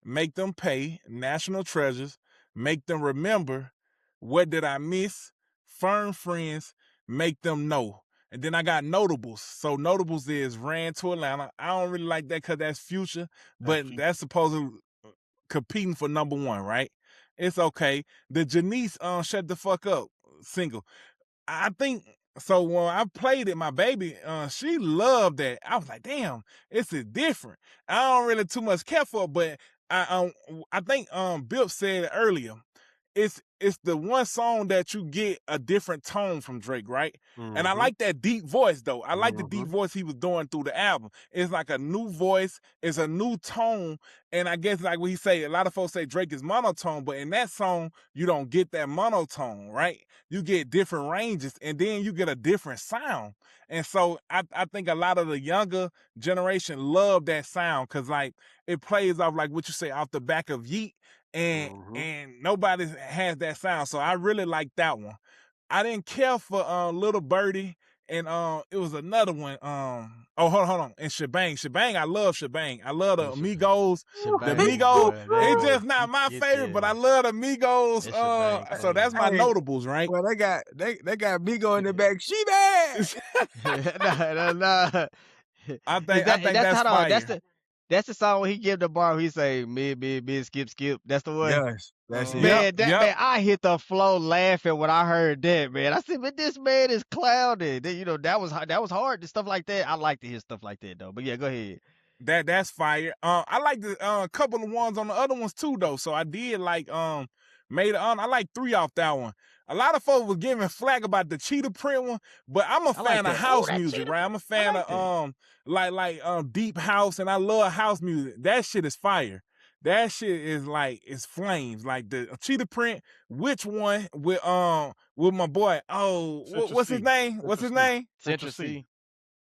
Make Them Pay, National Treasures, Make Them Remember, What Did I Miss, Firm Friends, Make Them Know. And then I got notables. So notables is Ran to Atlanta. I don't really like that because that's Future, That's but future. that's supposed to competing for number 1, right? It's okay. The Janice Shut the Fuck Up single, I think so. When I played it, my baby, she loved that. I was like, damn, it's different. I don't really too much care for it, but I think Bill said it earlier. It's the one song that you get a different tone from Drake, right? And I Mhm, like that deep voice though. I like the deep mhm. voice he was doing through the album. It's like a new voice, it's a new tone, and I guess like what he say, a lot of folks say Drake is monotone, but in that song you don't get that monotone, right? You get different ranges, and then you get a different sound. And so I think a lot of the younger generation love that sound because like it plays off like what you say off the back of Yeet, and Mhm. and nobody has that sound. So I really like that one. I didn't care for Little Birdie, and it was another one. Oh, hold on. And Shebang. I love Shebang. I love the Yeah, Amigos. The Shebang, Amigos, boy, it's man, just not he my get favorite, but I there. love the Amigos. That Shebang So that's my clean. Hey, notables, right? well, they got Migo in the back. She bad. Nah. I Is think I that think that's that's how the fire. That's the song when he give the bar. He say mid, skip, skip. That's the one. Yes, that's it. Yep, Man, yep. man, I hit the floor laughing when I heard that. Man, I said, "Man, this man is clouded." You know, that was hard. And stuff like that. I like to hear stuff like that though. But yeah, go ahead. That's fire. I like the couple of ones on the other ones too though. So I did like made I like 3 off that one. A lot of folks was giving flack about the cheetah print one, but I'm a I like fan of that. Oh, house that music, cheetah right? print. I'm a I fan like that. of deep house, and I love house music. That shit is fire. That shit is like it's flames. Like the cheetah print. Which one with my boy? Oh, Central what's his C. name? What's Central his C. name? Central C.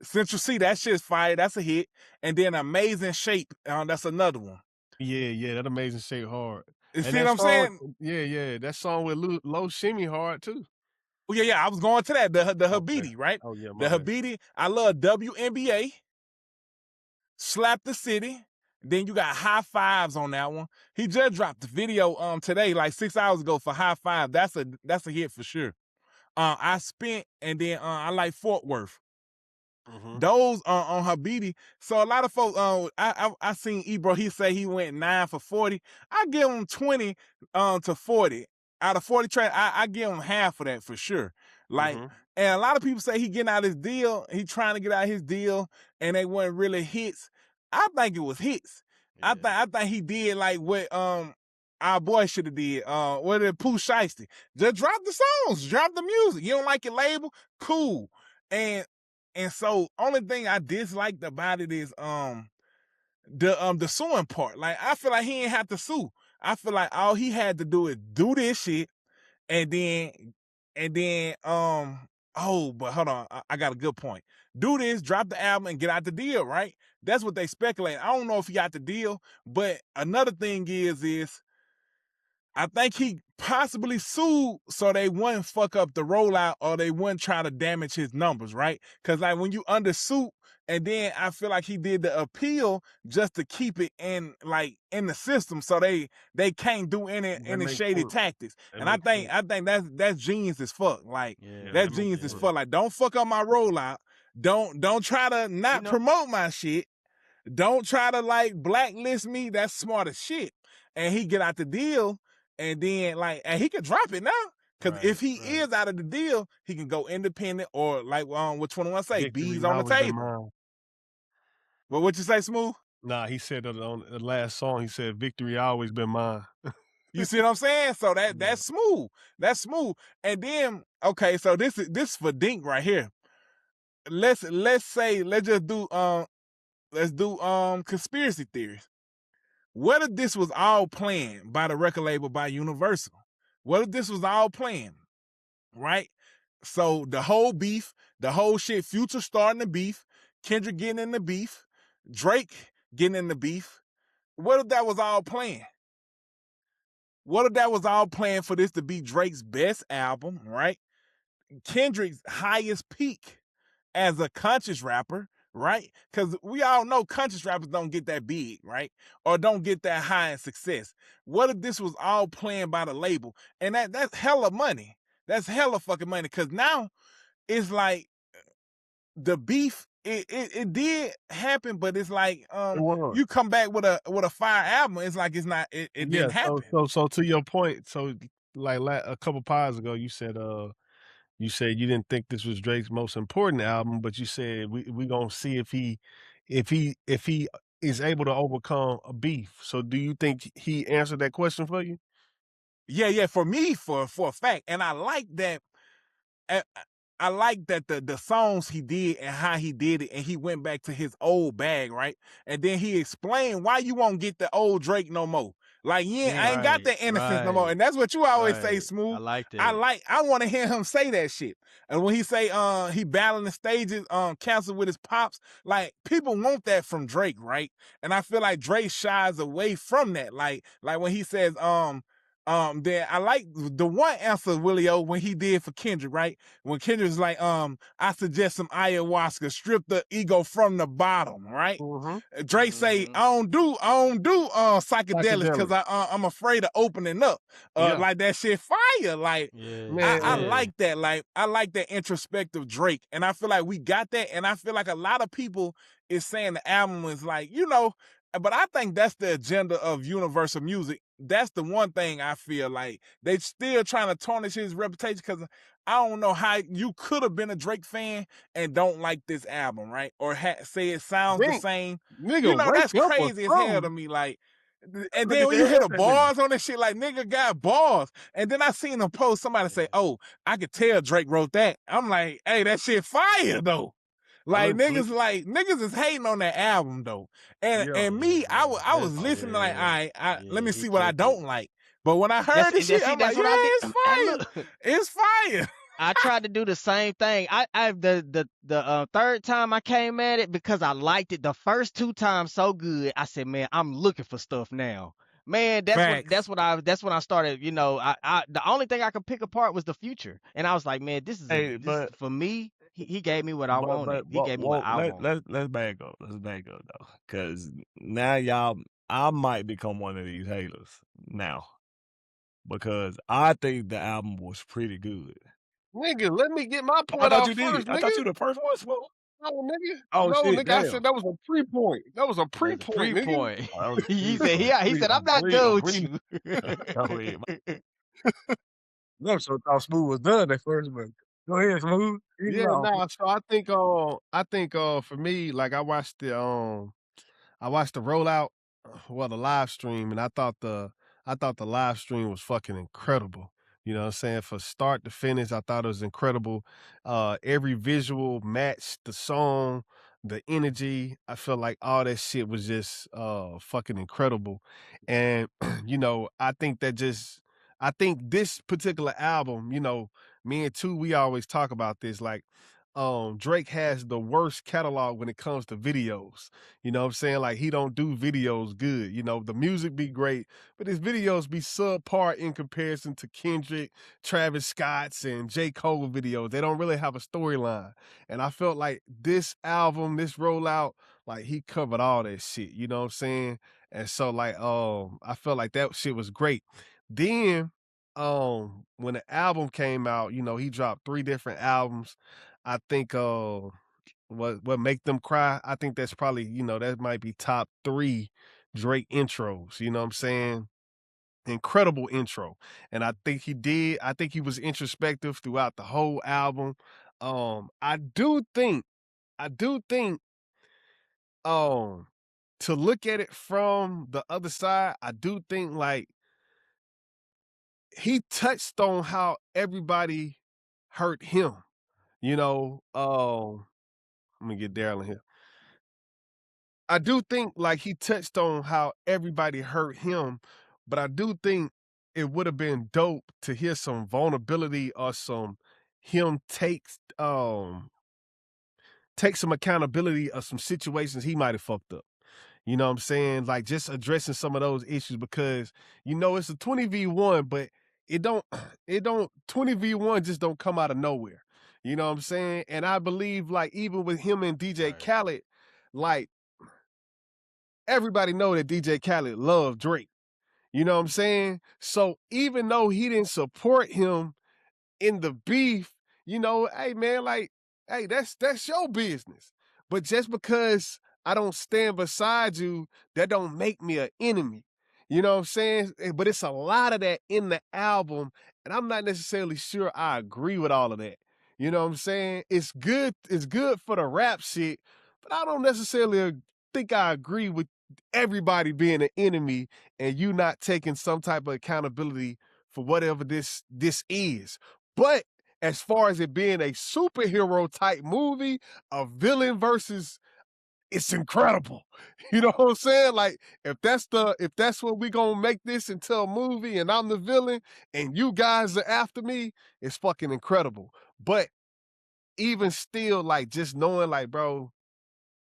Central C, that shit's fire. That's a hit. And then Amazing Shape, that's another one. Yeah, that amazing shape hard. You And see what that I'm song, saying? yeah, that song with Low Shimmy hard too. Oh, yeah, I was going to that. The Okay. Habidi, right? Oh yeah, The my bad. Habidi. I love WNBA, Slap the City. Then you got High Fives on that one. He just dropped the video today, like 6 hours ago for High Five. That's a hit for sure. I Spent, and then I like Fort Worth. Mm-hmm. Those are on Habidi. So a lot of folks, I seen Ebro, he say he went 9 for 40. I give him 20 to 40. Out of 40 tracks, I give him half of that for sure. Like, Mm-hmm. and a lot of people say he getting out his deal, he trying to get out his deal, and they weren't really hits. I think it was hits. Yeah. I think he did like what our boy should have did. What did Pooh Shiesty? Just drop the songs, drop the music. You don't like your label? Cool. And so only thing I disliked about it is the suing part. Like I feel like he ain't have to sue. I feel like all he had to do is do this shit and then oh, but hold on, I got a good point. Do this, drop the album, and get out the deal, right? That's what they speculate. I don't know if he got the deal, but another thing is I think he possibly sued so they wouldn't fuck up the rollout or they wouldn't try to damage his numbers, right? Because like when you under suit, and then I feel like he did the appeal just to keep it in the system, so they can't do any makes shady sense. tactics. That And I makes think that's genius as fuck. Like Yeah. that's that makes genius as sense. fuck. Like don't fuck up my rollout. Don't try to not know- promote my shit. Don't try to like blacklist me. That's smart as shit. And he get out the deal, and then and he can drop it now. Cause if he is out of the deal, he can go independent or like what 21 say, Victory bees on the always been table. mine. Well, what you say, Smooth? Nah, he said that on the last song. He said, "Victory always been mine." You see what I'm saying? So that's smooth. That's smooth. And then okay, so this is for Dink right here. Let's just do conspiracy theories. What if this was all planned by the record label, by Universal? What if this was all planned, right? So the whole beef, the whole shit, Future starting the beef, Kendrick getting in the beef, Drake getting in the beef. What if that was all planned? What if that was all planned for this to be Drake's best album, right? Kendrick's highest peak as a conscious rapper, right? Because we all know conscious rappers don't get that big, right? Or don't get that high in success. What if this was all planned by the label? And that's hella money. That's hella fucking money. Because now it's like the beef. It did happen, but it's like you come back with a fire album. It's like it's not. It Yeah. didn't happen. So to your point, so like a couple pies ago, you said you didn't think this was Drake's most important album, but you said we gonna see if he is able to overcome a beef. So do you think he answered that question for you? Yeah. For me, for a fact, and I like that. I I like that the songs he did and how he did it, and he went back to his old bag, right? And then he explained why you won't get the old Drake no more. Like, I ain't got the innocence no more. And that's what you always say, Smooth. I like that. I want to hear him say that shit. And when he say he battling the stages, canceled with his pops, like people want that from Drake, right? And I feel like Drake shies away from that. Like when he says, then I like the one answer, Willie O, when he did for Kendrick, right? When Kendrick was like, I suggest some ayahuasca, strip the ego from the bottom, right? Mm-hmm. Drake say, I don't do psychedelics because I'm afraid of opening up. Like that shit fire. Like I like that. Like I like that introspective Drake. And I feel like we got that. And I feel like a lot of people is saying the album was like, but I think that's the agenda of universal music. That's the one thing I feel like they still trying to tarnish his reputation, because I don't know how you could have been a Drake fan and don't like this album, right? Or say it sounds the Dink, same. nigga, wake That's up or crazy as hell to something. me. Like, and Look then at when the you hear head the that nigga. bars on this shit, like, nigga got bars. And then I seen a post, somebody say, "Oh, I could tell Drake wrote that." I'm like, hey, that shit fire though. Like, niggas is hating on that album though. And Yeah. and Yeah, me, I man. was listening like, all right, let Yeah, me he see what I killed it. don't like. But when I heard this shit, I'm like, That's yeah, what I did. it's And fire. look, It's fire. I tried to do the same thing. The third time I came at it because I liked it the first two times so good. I said, man, I'm looking for stuff now. Man, Facts. that's when I started. I the only thing I could pick apart was the future, and I was like, man, Hey, this is but for me. He gave me what I but wanted. but He what gave me what I let wanted. let's back up. Let's back up though, because now y'all, I might become one of these haters now because I think the album was pretty good. Nigga, let me get my I point thought out you did. first, I thought nigga. you the first one, Smoke. No, nigga. Oh No, shit, nigga, I damn. said that was a pre-point. That was a That's a pre-point, nigga. pre-point. Oh, that was a He said pre-point. he said I'm not done with you. Go ahead. I'm so thought Smooth was done at first, but go ahead, Smooth. He's Yeah, off. nah, so I think for me, like I watched the rollout, well, the live stream, and I thought the live stream was fucking incredible. You know what I'm saying? For start to finish, I thought it was incredible. Every visual matched the song, the energy. I felt like all that shit was just fucking incredible. And I think this particular album, me and Two, we always talk about this. Like, Drake has the worst catalog when it comes to videos. You know what I'm saying? Like, he don't do videos good. The music be great, but his videos be subpar in comparison to Kendrick, Travis Scott's, and J. Cole videos. They don't really have a storyline. And I felt like this album, this rollout, like he covered all that shit. You know what I'm saying? And so like I felt like that shit was great. Then when the album came out, he dropped 3 different albums. I think what make them cry, I think that's probably, that might be top 3 Drake intros, you know what I'm saying? Incredible intro. And I think he was introspective throughout the whole album. I do think to look at it from the other side, I do think like he touched on how everybody hurt him, let me get Darrell in here. I do think like he touched on how everybody hurt him, but I do think it would have been dope to hear some vulnerability or some him take some accountability of some situations he might have fucked up. You know what I'm saying? Like just addressing some of those issues because it's a 20v1, but it don't 20v1 just don't come out of nowhere. You know what I'm saying? And I believe like even with him and DJ Right. Khaled, like everybody know that DJ Khaled loved Drake. You know what I'm saying? So even though he didn't support him in the beef, hey man, like, hey, that's your business. But just because I don't stand beside you, that don't make me an enemy. You know what I'm saying? But it's a lot of that in the album, and I'm not necessarily sure I agree with all of that. You know what I'm saying? It's good for the rap shit, but I don't necessarily think I agree with everybody being an enemy and you not taking some type of accountability for whatever this is. But as far as it being a superhero type movie, a villain versus, it's incredible. You know what I'm saying? Like if that's what we gonna make this into a movie and I'm the villain and you guys are after me, it's fucking incredible. But even still, like just knowing like, bro,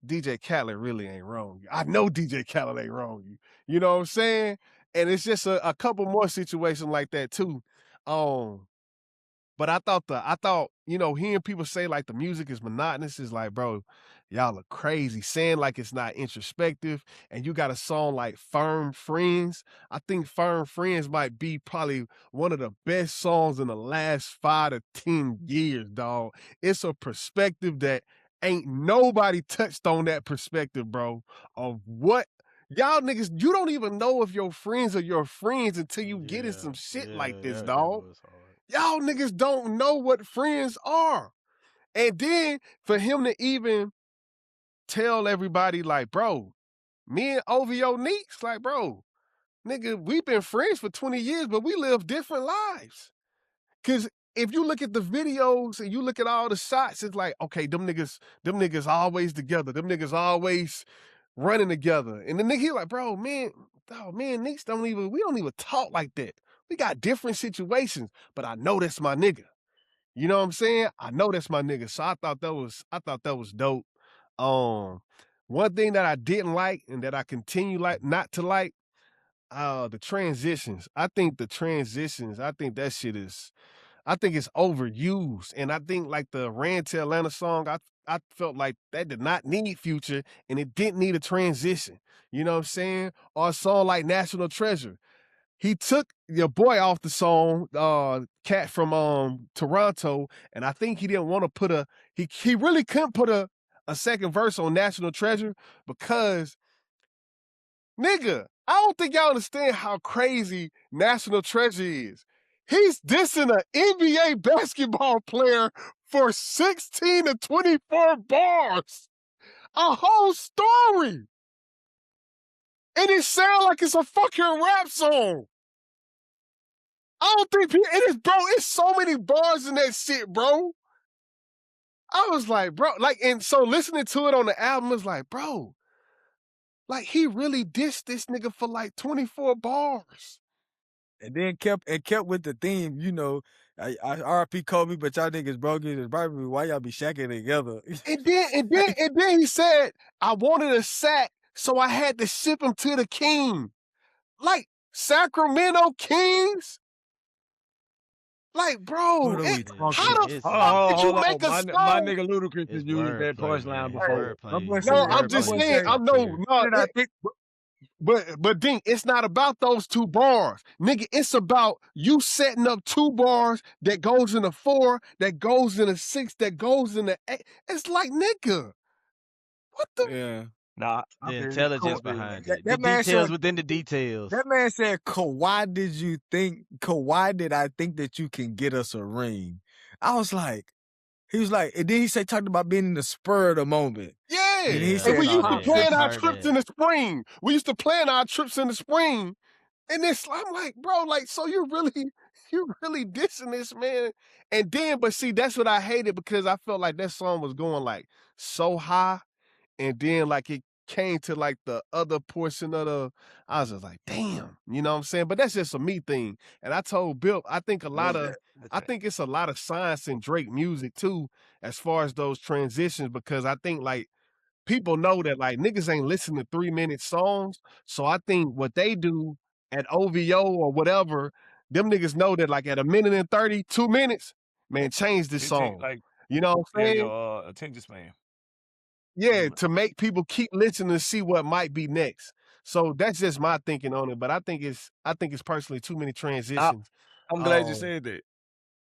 DJ Khaled really ain't wrong. I know DJ Khaled ain't wrong. You know what I'm saying? And it's just a couple more situations like that too. But I thought, hearing people say like the music is monotonous is like, bro, y'all are crazy. Saying like it's not introspective. And you got a song like Firm Friends. I think Firm Friends might be probably one of the best songs in the last 5 to 10 years, dog. It's a perspective that ain't nobody touched on that perspective, bro, of what Y'all niggas, you don't even know if your friends are your friends until you get in some shit like this, that dog. was hard. Y'all niggas don't know what friends are. And then for him to even tell everybody, like, bro, me and OVO Neeks, like, bro, nigga, we've been friends for 20 years, but we live different lives. Cause if you look at the videos and you look at all the shots, it's like, okay, them niggas always together. Them niggas always running together. And the nigga, he like, bro, man, dog, me and Neeks we don't even talk like that. We got different situations, but I know that's my nigga. You know what I'm saying? I know that's my nigga. So I thought that was dope. One thing that I didn't like and that I continue not to like, the transitions. I think that shit is, I think it's overused. And I think like the Ran to Atlanta song, I felt like that did not need Future and it didn't need a transition. You know what I'm saying? Or a song like National Treasure. He took your boy off the song, Cat from Toronto, and I think he didn't want to put he really couldn't put a second verse on National Treasure because, nigga, I don't think y'all understand how crazy National Treasure is. He's dissing an NBA basketball player for 16 to 24 bars. A whole story. And it sounds like it's a fucking rap song. I don't think it is, bro. It's so many bars in that shit, bro. I was like, bro, like, and so listening to it on the album was like, bro, like he really dissed this nigga for like 24 bars. And then kept with the theme, you know, I RP Kobe, but y'all niggas broke it. Probably why y'all be shacking together. And then he said, I wanted a sack, so I had to ship him to the king. Like Sacramento Kings? Like, bro, What are we how talking the fuck did you make a my song? nigga Ludacris has used that punchline before. No, I'm just saying, but Dink, it's not about those two bars. Nigga, it's about you setting up two bars that goes in a 4, that goes in a 6, that goes in a 8. It's like, nigga, what the? Yeah. Nah, The intelligence behind it. The That man details said- within the details. That man said, why did I think that you can get us a ring? I was like, he was like, and then he said, talked about being in the spur of the moment. Yeah. And he And said, we used to "Pop, plan our heard trips that." in the spring. We used to plan our trips in the spring. And I'm like, bro, like, so you're really dissing this, man. And then, but see, that's what I hated because I felt like that song was going like so high. And then like it came to like the other portion of I was just like, damn, you know what I'm saying? But that's just a me thing. And I told Bill, I think it's a lot of science in Drake music too, as far as those transitions, because I think like people know that like niggas ain't listen to 3-minute songs. So I think what they do at OVO or whatever, them niggas know that like at 1:30, 2 minutes, man, change this song. Like, you know what I'm saying? your attention span. Yeah, to make people keep listening to see what might be next. So that's just my thinking on it. But I think it's personally too many transitions. I'm glad you said that.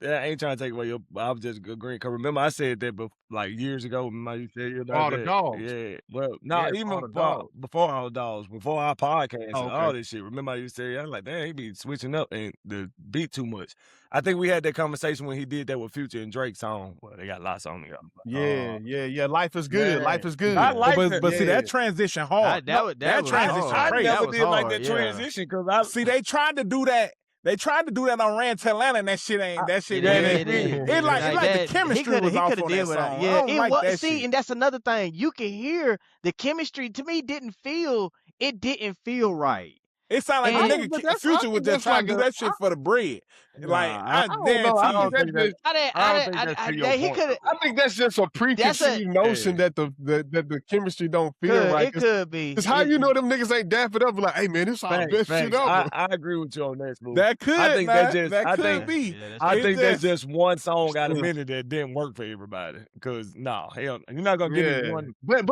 Yeah, I ain't trying to take away I was just agreeing. Cause remember I said that like years ago. Remember you said you're All like the that. dogs. Yeah. Well, no, Yeah, even all the dogs. before all the dogs, before our podcast and all Okay. this shit. Remember I used to say, I was like, damn, he be switching up and the beat too much. I think we had that conversation when he did that with Future and Drake's song. Well, they got lots on together. Yeah. Life is good. yeah. Life is good. I like it. but see that transition hard. That was transition hard. I crazy. never That was did like hard, that yeah. transition because See, they tried to do that. They tried to do that on Ran to Atlanta, and that shit ain't. That shit. It It's like the chemistry was off on that song. Yeah, I don't it like was. that See, shit. and that's another thing. You can hear the chemistry. To me, didn't feel right. It sounded like the nigga Future was just trying to do that shit for the bread. Like I don't know. I don't think that's He could. I think that's just a preconceived notion that the chemistry don't feel right. It could be. Because how you know them niggas ain't dapping up like, hey man, this our best shit ever. I agree with you on that, Smooth. That could. I think that could be. I think that's just one song out of many that didn't work for everybody. Because hell, you're not gonna give me one. But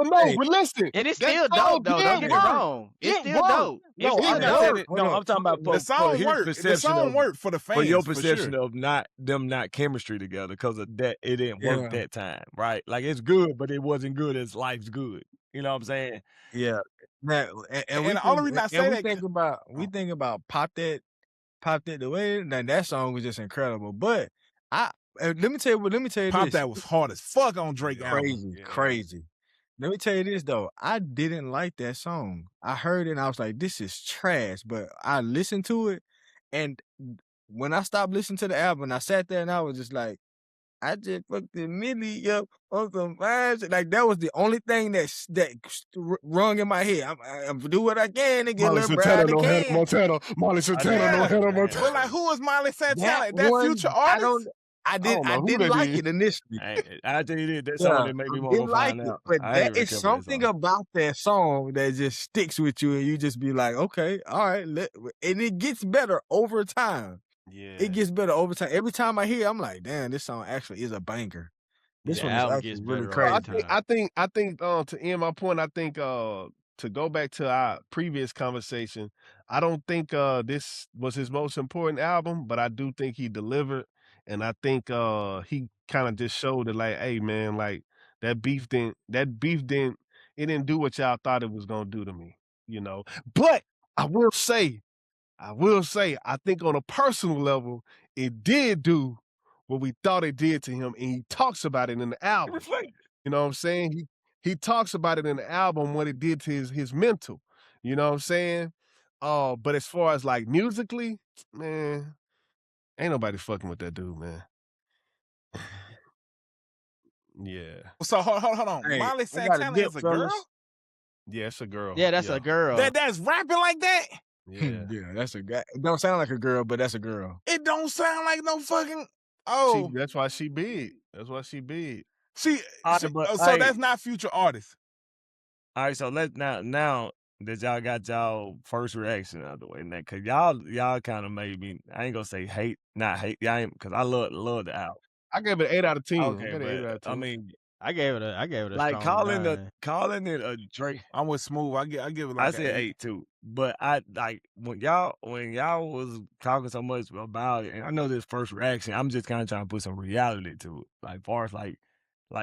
listen, And it's still dope though. Don't get me wrong. It's still dope. No, I'm talking about the song worked. The song worked for the fans. For your perception of not chemistry together because of that, it didn't work that time, right? Like it's good, but it wasn't good as life's good. You know what I'm saying? Yeah. Now, and we And the only reason I say that, think about pop that the way. Now that song was just incredible. But let me tell you Pop this. That was hard as fuck on Drake album. Crazy. Let me tell you this though. I didn't like that song. I heard it and I was like, this is trash. But I listened to it, and when I stopped listening to the album, I sat there and I was just like, I just fucked the Millie up on some vibes. Like that was the only thing that rung in my head. I'm do what I can to get a Molly little Santana, bride no Hannah can. Montana. Molly Santana, no Yeah. Hannah But Montana. like, who was Molly Santana? That That one, future I artist? don't know who didn't that like is. it initially. I tell you this, that Yeah, song that made I me want to didn't go like find it, out. but I that ain't really is care for that something song. about that song that just sticks with you, and you just be like, okay, all right, and it gets better over time. Yeah. It gets better over time. Every time I hear it, I'm like, damn, this song actually is a banger. This The one is album actually gets really better Well, over crazy. time. I think to end my point, I think to go back to our previous conversation, I don't think this was his most important album, but I do think he delivered, and I think he kind of just showed it like, hey man, like that beef didn't it didn't do what y'all thought it was gonna do to me, you know. But I will say, I think on a personal level, it did do what we thought it did to him, and he talks about it in the album. You know what I'm saying? He talks about it in the album, what it did to his mental. You know what I'm saying? But as far as like musically, man, ain't nobody fucking with that dude, man. Yeah. So hold on. Hey, Molly I got a Santana dip, is a girl? fellas. Yeah, it's a girl. Yeah, that's a girl. That's rapping like that? Yeah. Yeah, that's a guy. It don't sound like a girl, but that's a girl. It don't sound like no fucking That's why she big. That's why she big. so hey. that's not future artist. All right, so let's now that y'all got y'all first reaction out of the way, now, cause y'all kind of made me. I ain't gonna say not hate. Y'all ain't, cause I love the album. I gave it an 8 out of 10. Okay, I got an 8 out but of 10. I mean, I gave it a like strong calling it a Drake. I'm with Smooth. I give it like I said 8 too, but I like when y'all was talking so much about it, and I know this first reaction. I'm just kind of trying to put some reality to it, like far as like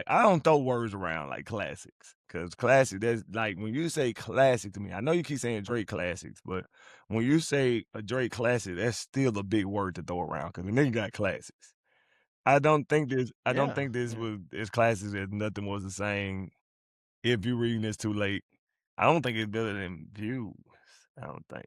I don't throw words around like classics, cause classic. That's like when you say classic to me. I know you keep saying Drake classics, but when you say a Drake classic, that's still a big word to throw around, cause the nigga got classics. I don't think this was as classic as Nothing Was the Same. If you're reading this too late, I don't think it's better than Views. I don't think.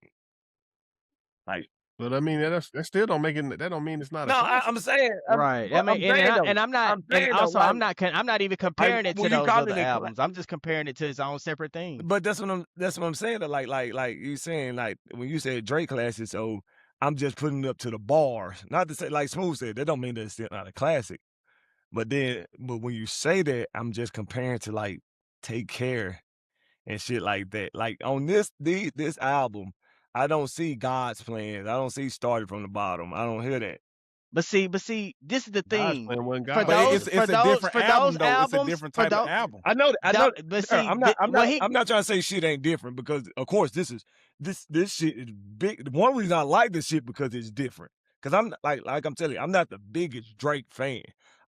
Like, But I mean, that still don't make it. That don't mean it's not a no, classic. I'm saying, Right. I mean, and I'm not, and also I'm not even comparing it to when you those call other it a albums. I'm just comparing it to its own separate thing. But that's what I'm saying. That like you saying, like when you said Drake classic, so I'm just putting it up to the bars. Not to say, like Smooth said, that don't mean that it's still not a classic. But when you say that, I'm just comparing to like Take Care and shit like that. Like on this album, I don't see God's Plan. I don't see Started From the Bottom. I don't hear that. But see, this is the God's thing. Plan wasn't For God's those, Plan. It's a different album though. It's a different type of album. I know. But see, I'm not trying to say shit ain't different, because of course this shit is big. One reason I like this shit because it's different. Because I'm like I'm telling you, I'm not the biggest Drake fan.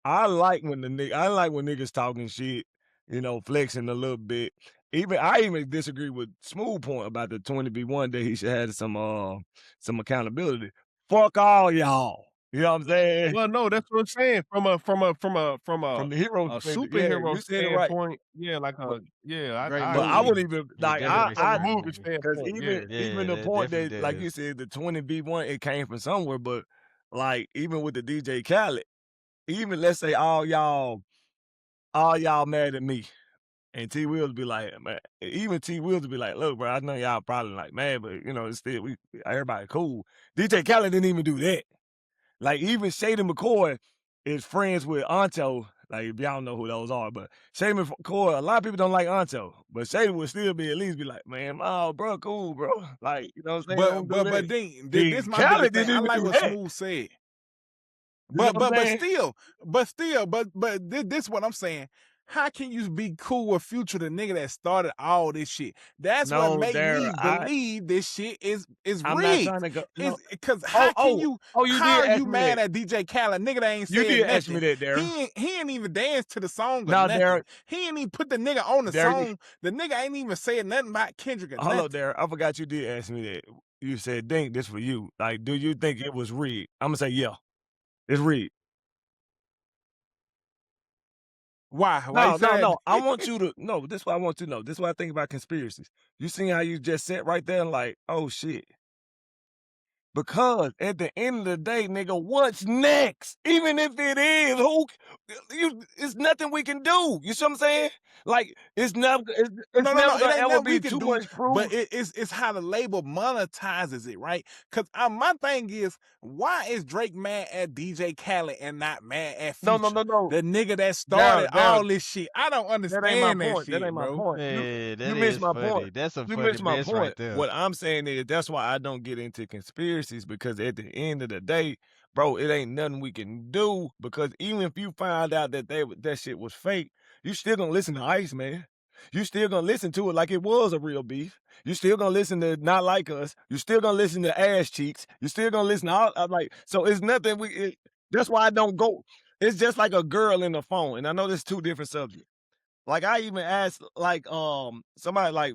I like when niggas talking shit, flexing a little bit. I even disagree with Smooth point about the 20B1 that he should have some accountability. Fuck all y'all. You know what I'm saying? Well, no, that's what I'm saying. From a From the hero a perspective, yeah, superhero you said it right. standpoint, yeah, like Great I But I movie. wouldn't even like definitely from a great movie movie. standpoint. because Yeah. even the Yeah, point it that, definitely like you is. said, the 20B1, it came from somewhere. But like even with the DJ Khaled, even let's say all y'all mad at me, and T Wills be like, man, even T Wills be like, look, bro, I know y'all probably like mad, but it's still everybody cool. DJ Khaled didn't even do that. Like even Shady McCoy is friends with Anto. Like if y'all know who those are, but Shady McCoy, a lot of people don't like Anto, but Shady would still at least be like, man, oh, bro, cool, bro. Like, you know what I'm saying? Don't do that. But Dink, this my Khaled biggest thing. didn't I even like do what that. Smooth said. You know what I'm saying? But this what I'm saying. how can you be cool with Future, the nigga that started all this shit? That's what No, make me Darrell, believe this shit is I'm not rigged. trying to go. Is No. because how You how did are ask you me mad that. at DJ Khaled? Nigga that ain't You said did ask me nothing. that, Darrell. He ain't even danced to the song or No, nothing. Darrell. He ain't even put the nigga on the Darrell, song. The nigga ain't even said nothing about Kendrick or Hold nothing. up, Darrell. I forgot you did ask me that. You said, Dink, this for you. Like, do you think it was rigged? I'm gonna say, yeah, it's rigged. Why? Why you say that? No. I want you to no. This is what I want you to know. This is what I think about conspiracies. You seen how you just sat right there and like, oh shit. Because at the end of the day, nigga, what's next? Even if it is, it's nothing we can do. You see what I'm saying? Like, it's never No. It gonna ain't ever nothing we be can too do, much proof. but it's how the label monetizes it, right? Because my thing is, why is Drake mad at DJ Khaled and not mad at Future? No. The nigga that started Darrell, all this shit. I don't that ain't my understand that point. That shit, ain't my bro. point. Yeah, You that missed is my funny. point. That's a You funny missed my mess point. right there. What I'm saying is that's why I don't get into conspiracies, because at the end of the day, bro, it ain't nothing we can do, because even if you find out that that shit was fake, you still gonna listen to Iceman. You still gonna listen to it like it was a real beef. You still gonna listen to Not Like Us. You still gonna listen to Ass Cheeks. You still gonna listen to all. I'm like, so it's nothing that's why I don't go. It's just like a girl in the phone, and I know there's two different subjects. Like I even asked, like somebody like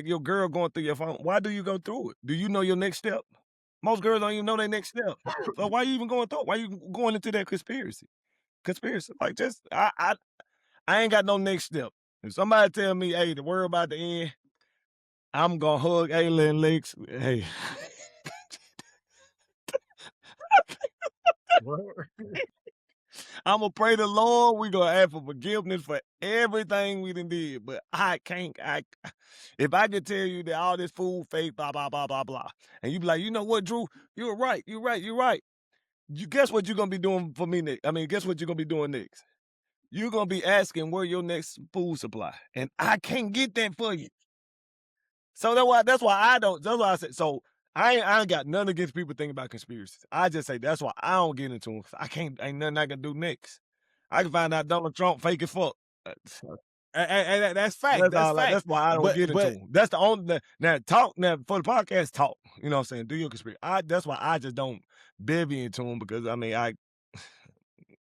your girl going through your phone. Why do you go through it? Do you know your next step? Most girls don't even know their next step. So why you even going through it? Why you going into that conspiracy? Like just I ain't got no next step. If somebody tell me, hey, the world about to end, I'm gonna hug Ayla and Lex. Hey. I'm gonna pray the Lord. We gonna ask for forgiveness for everything we done did. But if I could tell you that all this food fake, blah blah blah blah blah, and you be like, you know what, Drew, you're right. You guess what you're gonna be doing for me next? I mean, guess what you're gonna be doing next? You're gonna be asking where your next food supply, and I can't get that for you. So that's why I don't. That's why I said so. I ain't got nothing against people thinking about conspiracies. I just say that's why I don't get into them. I can't. Ain't nothing I can do next. I can find out Donald Trump fake as fuck. That's fact. That's fact. That's why I don't get into them. That's the only now for the podcast talk. You know what I'm saying? Do your conspiracy. That's why I just don't bevy into them, because I mean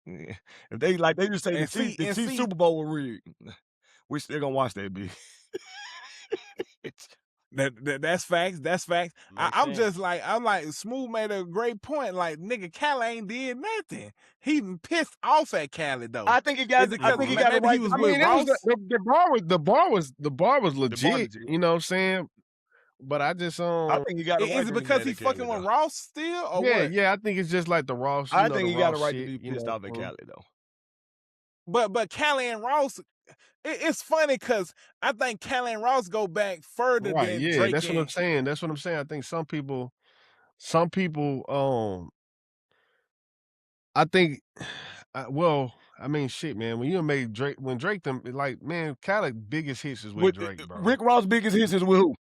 if they like they just say the Chiefs Super Bowl were rigged, we still gonna watch that bitch. That's facts. That's facts. I'm sense. just like, Smooth made a great point. Like, nigga, Khaled ain't did nothing. He pissed off at Khaled though. I think he got. I think he got it right. He was I with mean, it Ross. was the bar was legit. You know what I'm saying? But I just I think he got it right. Is it because he fucking with Ross still, or what? Yeah, I think it's just like the Ross. I think he got it right shit, to be pissed off at Khaled though. But Khaled and Ross, it's funny because I think Khaled and Ross go back further than Drake. That's what I'm saying. That's what I'm saying. I think some people, I think, well, I mean, shit, man. When you made Drake, when Drake them, like, man, Khaled biggest hits is with Drake, bro. Rick Ross' biggest hits is with who?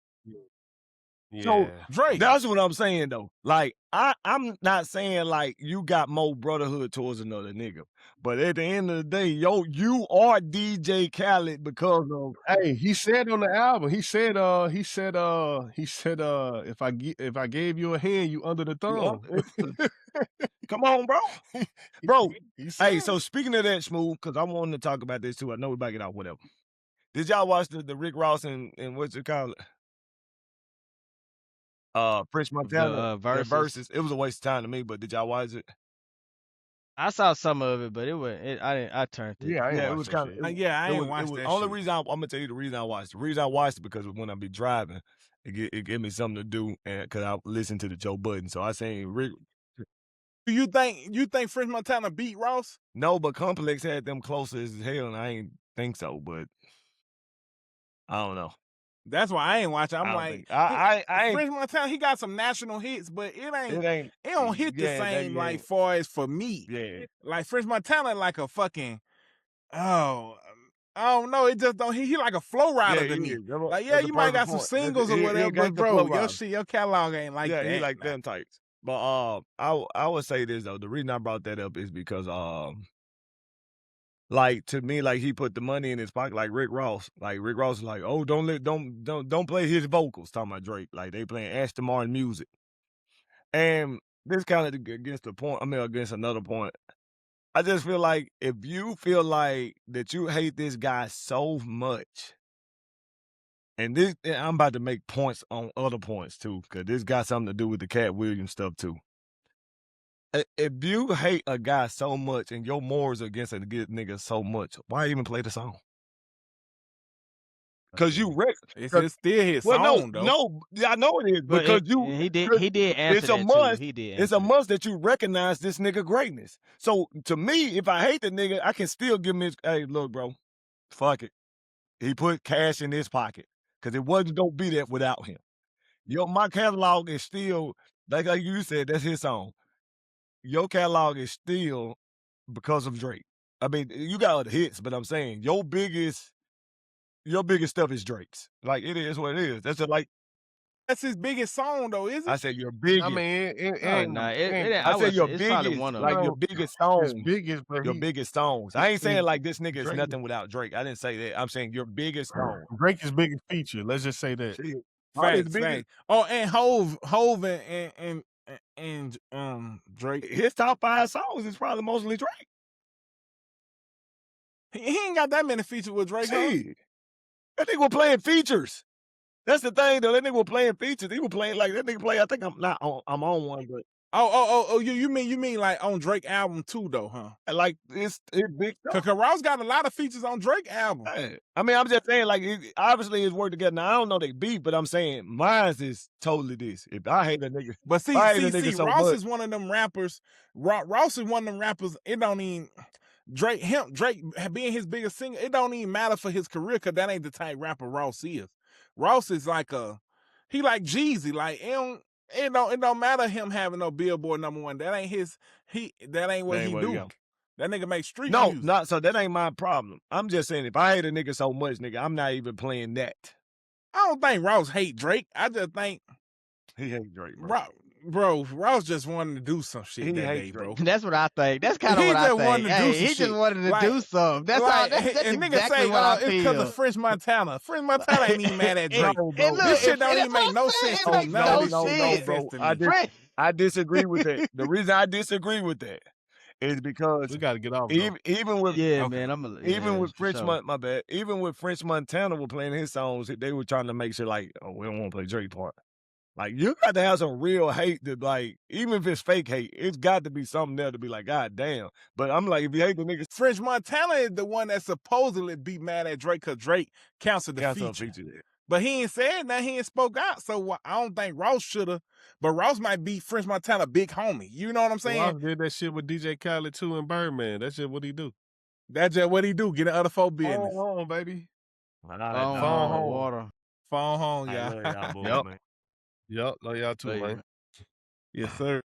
Yeah. So Drake. That's what I'm saying though. Like I'm not saying like you got more brotherhood towards another nigga, but at the end of the day, you are DJ Khaled because of. Hey, he said on the album, he said, if I gave you a hand, you under the thumb. Come on, bro. Hey, so speaking of that, Smooth, because I wanted to talk about this too. I know we back it out, whatever. Did y'all watch the Rick Ross and what's it called? French Montana versus. It was a waste of time to me, but did y'all watch it? I saw some of it, but I turned it. Yeah, it was kind of. I ain't watched that. Only reason I'm gonna tell you the reason I watched. The reason I watched it because when I be driving, it gave me something to do, and because I listen to the Joe Budden. So I seen Rick. Do you think French Montana beat Ross? No, but Complex had them closer as hell, and I ain't think so. But I don't know. That's why I ain't watching. I'm like, I French Montana, he got some national hits, but it don't hit the same like far as for me. Yeah. Like French Montana, like a fucking I don't know. It just don't. He like a flow rider to me. Like you might got some singles or whatever, but bro, your catalog ain't like that. Yeah, he like them types. But I would say this though. The reason I brought that up is because Like, to me, like, he put the money in his pocket like Rick Ross. Like, Rick Ross is like, "Oh, don't play his vocals," talking about Drake. Like, they playing Aston Martin music. And this kinda against the point against another point. I just feel like if you feel like that you hate this guy so much, and I'm about to make points on other points too, because this got something to do with the Cat Williams stuff too. If you hate a guy so much and your morals are against a good nigga so much, why even play the song? Because you It's still his well, song though. no, yeah, I know it is But because he did answer it's a that too. must. He did It's a answer that. must that you recognize this nigga greatness. So to me, if I hate the nigga, I can still give him his. Hey, look, bro, fuck it. He put cash in his pocket because it wasn't gonna be that without him. My catalog is still like you said. That's his song. Your catalog is still because of Drake. I mean, you got other hits, but I'm saying your biggest stuff is Drake's. Like it is what it is. That's just like That's his biggest song though, is it? I said your biggest. I mean, it No, ain't, nah, it ain't I I said would your say it's probably biggest, one of like them. your biggest his songs. biggest, but Your biggest songs. I ain't he- saying like this nigga is Drake- nothing without Drake. I didn't say that. I'm saying your biggest song. Drake's biggest feature. Let's just say that. Shit. All his Facts, biggest- facts. Oh, and Hove and Drake. His top 5 songs is probably mostly Drake. He ain't got that many features with Drake. Huh? Shit. That nigga was playing features. That's the thing though. That nigga was playing features. He was playing like that nigga play. I think I'm on one, but You mean like on Drake album too though, huh? like it's big stuff. Cause Ross got a lot of features on Drake album. I mean, I'm just saying, like, obviously it's worked together. Now I don't know they beat, but I'm saying mine's is totally this. If I hate a nigga, But see, so Ross much. is one of them rappers. Ross is one of them rappers. It don't even Drake being his biggest singer. It don't even matter for his career because that ain't the type rapper Ross is. Ross is like he like Jeezy. Like it don't matter him having no Billboard #1. That ain't his. That ain't what he do. That nigga make street music. No, so that ain't my problem. I'm just saying if I hate a nigga so much, nigga, I'm not even playing that. I don't think Ross hate Drake. I just think he hate Drake, bro. Ross just wanted to do some shit that day, bro. That's what I think. That's kind of what I think. He just wanted to do something. That's all. That's exactly what I feel. It's because of French Montana. French Montana ain't even mad at Drake. This shit don't even make no sense to me. No, bro. I disagree with that. The reason I disagree with that is because we got to get off. Even with man, even with French my bad. Even with French Montana were playing his songs, they were trying to make sure like, oh, we don't want to play Drake part. Like you got to have some real hate to like, even if it's fake hate, it's got to be something there to be like, God damn. But I'm like, if you hate the niggas, French Montana is the one that supposedly be mad at Drake because Drake canceled the feature. But he ain't said that. He ain't spoke out. So I don't think Ross should have. But Ross might be French Montana big homie. You know what I'm saying? Ross did that shit with DJ Khaled too and Birdman. That's just what he do. That's just what he do. Get in other folk business. Phone home, baby. Phone home, water. Phone home, y'all. Yep. Love y'all too, man. Yes, sir.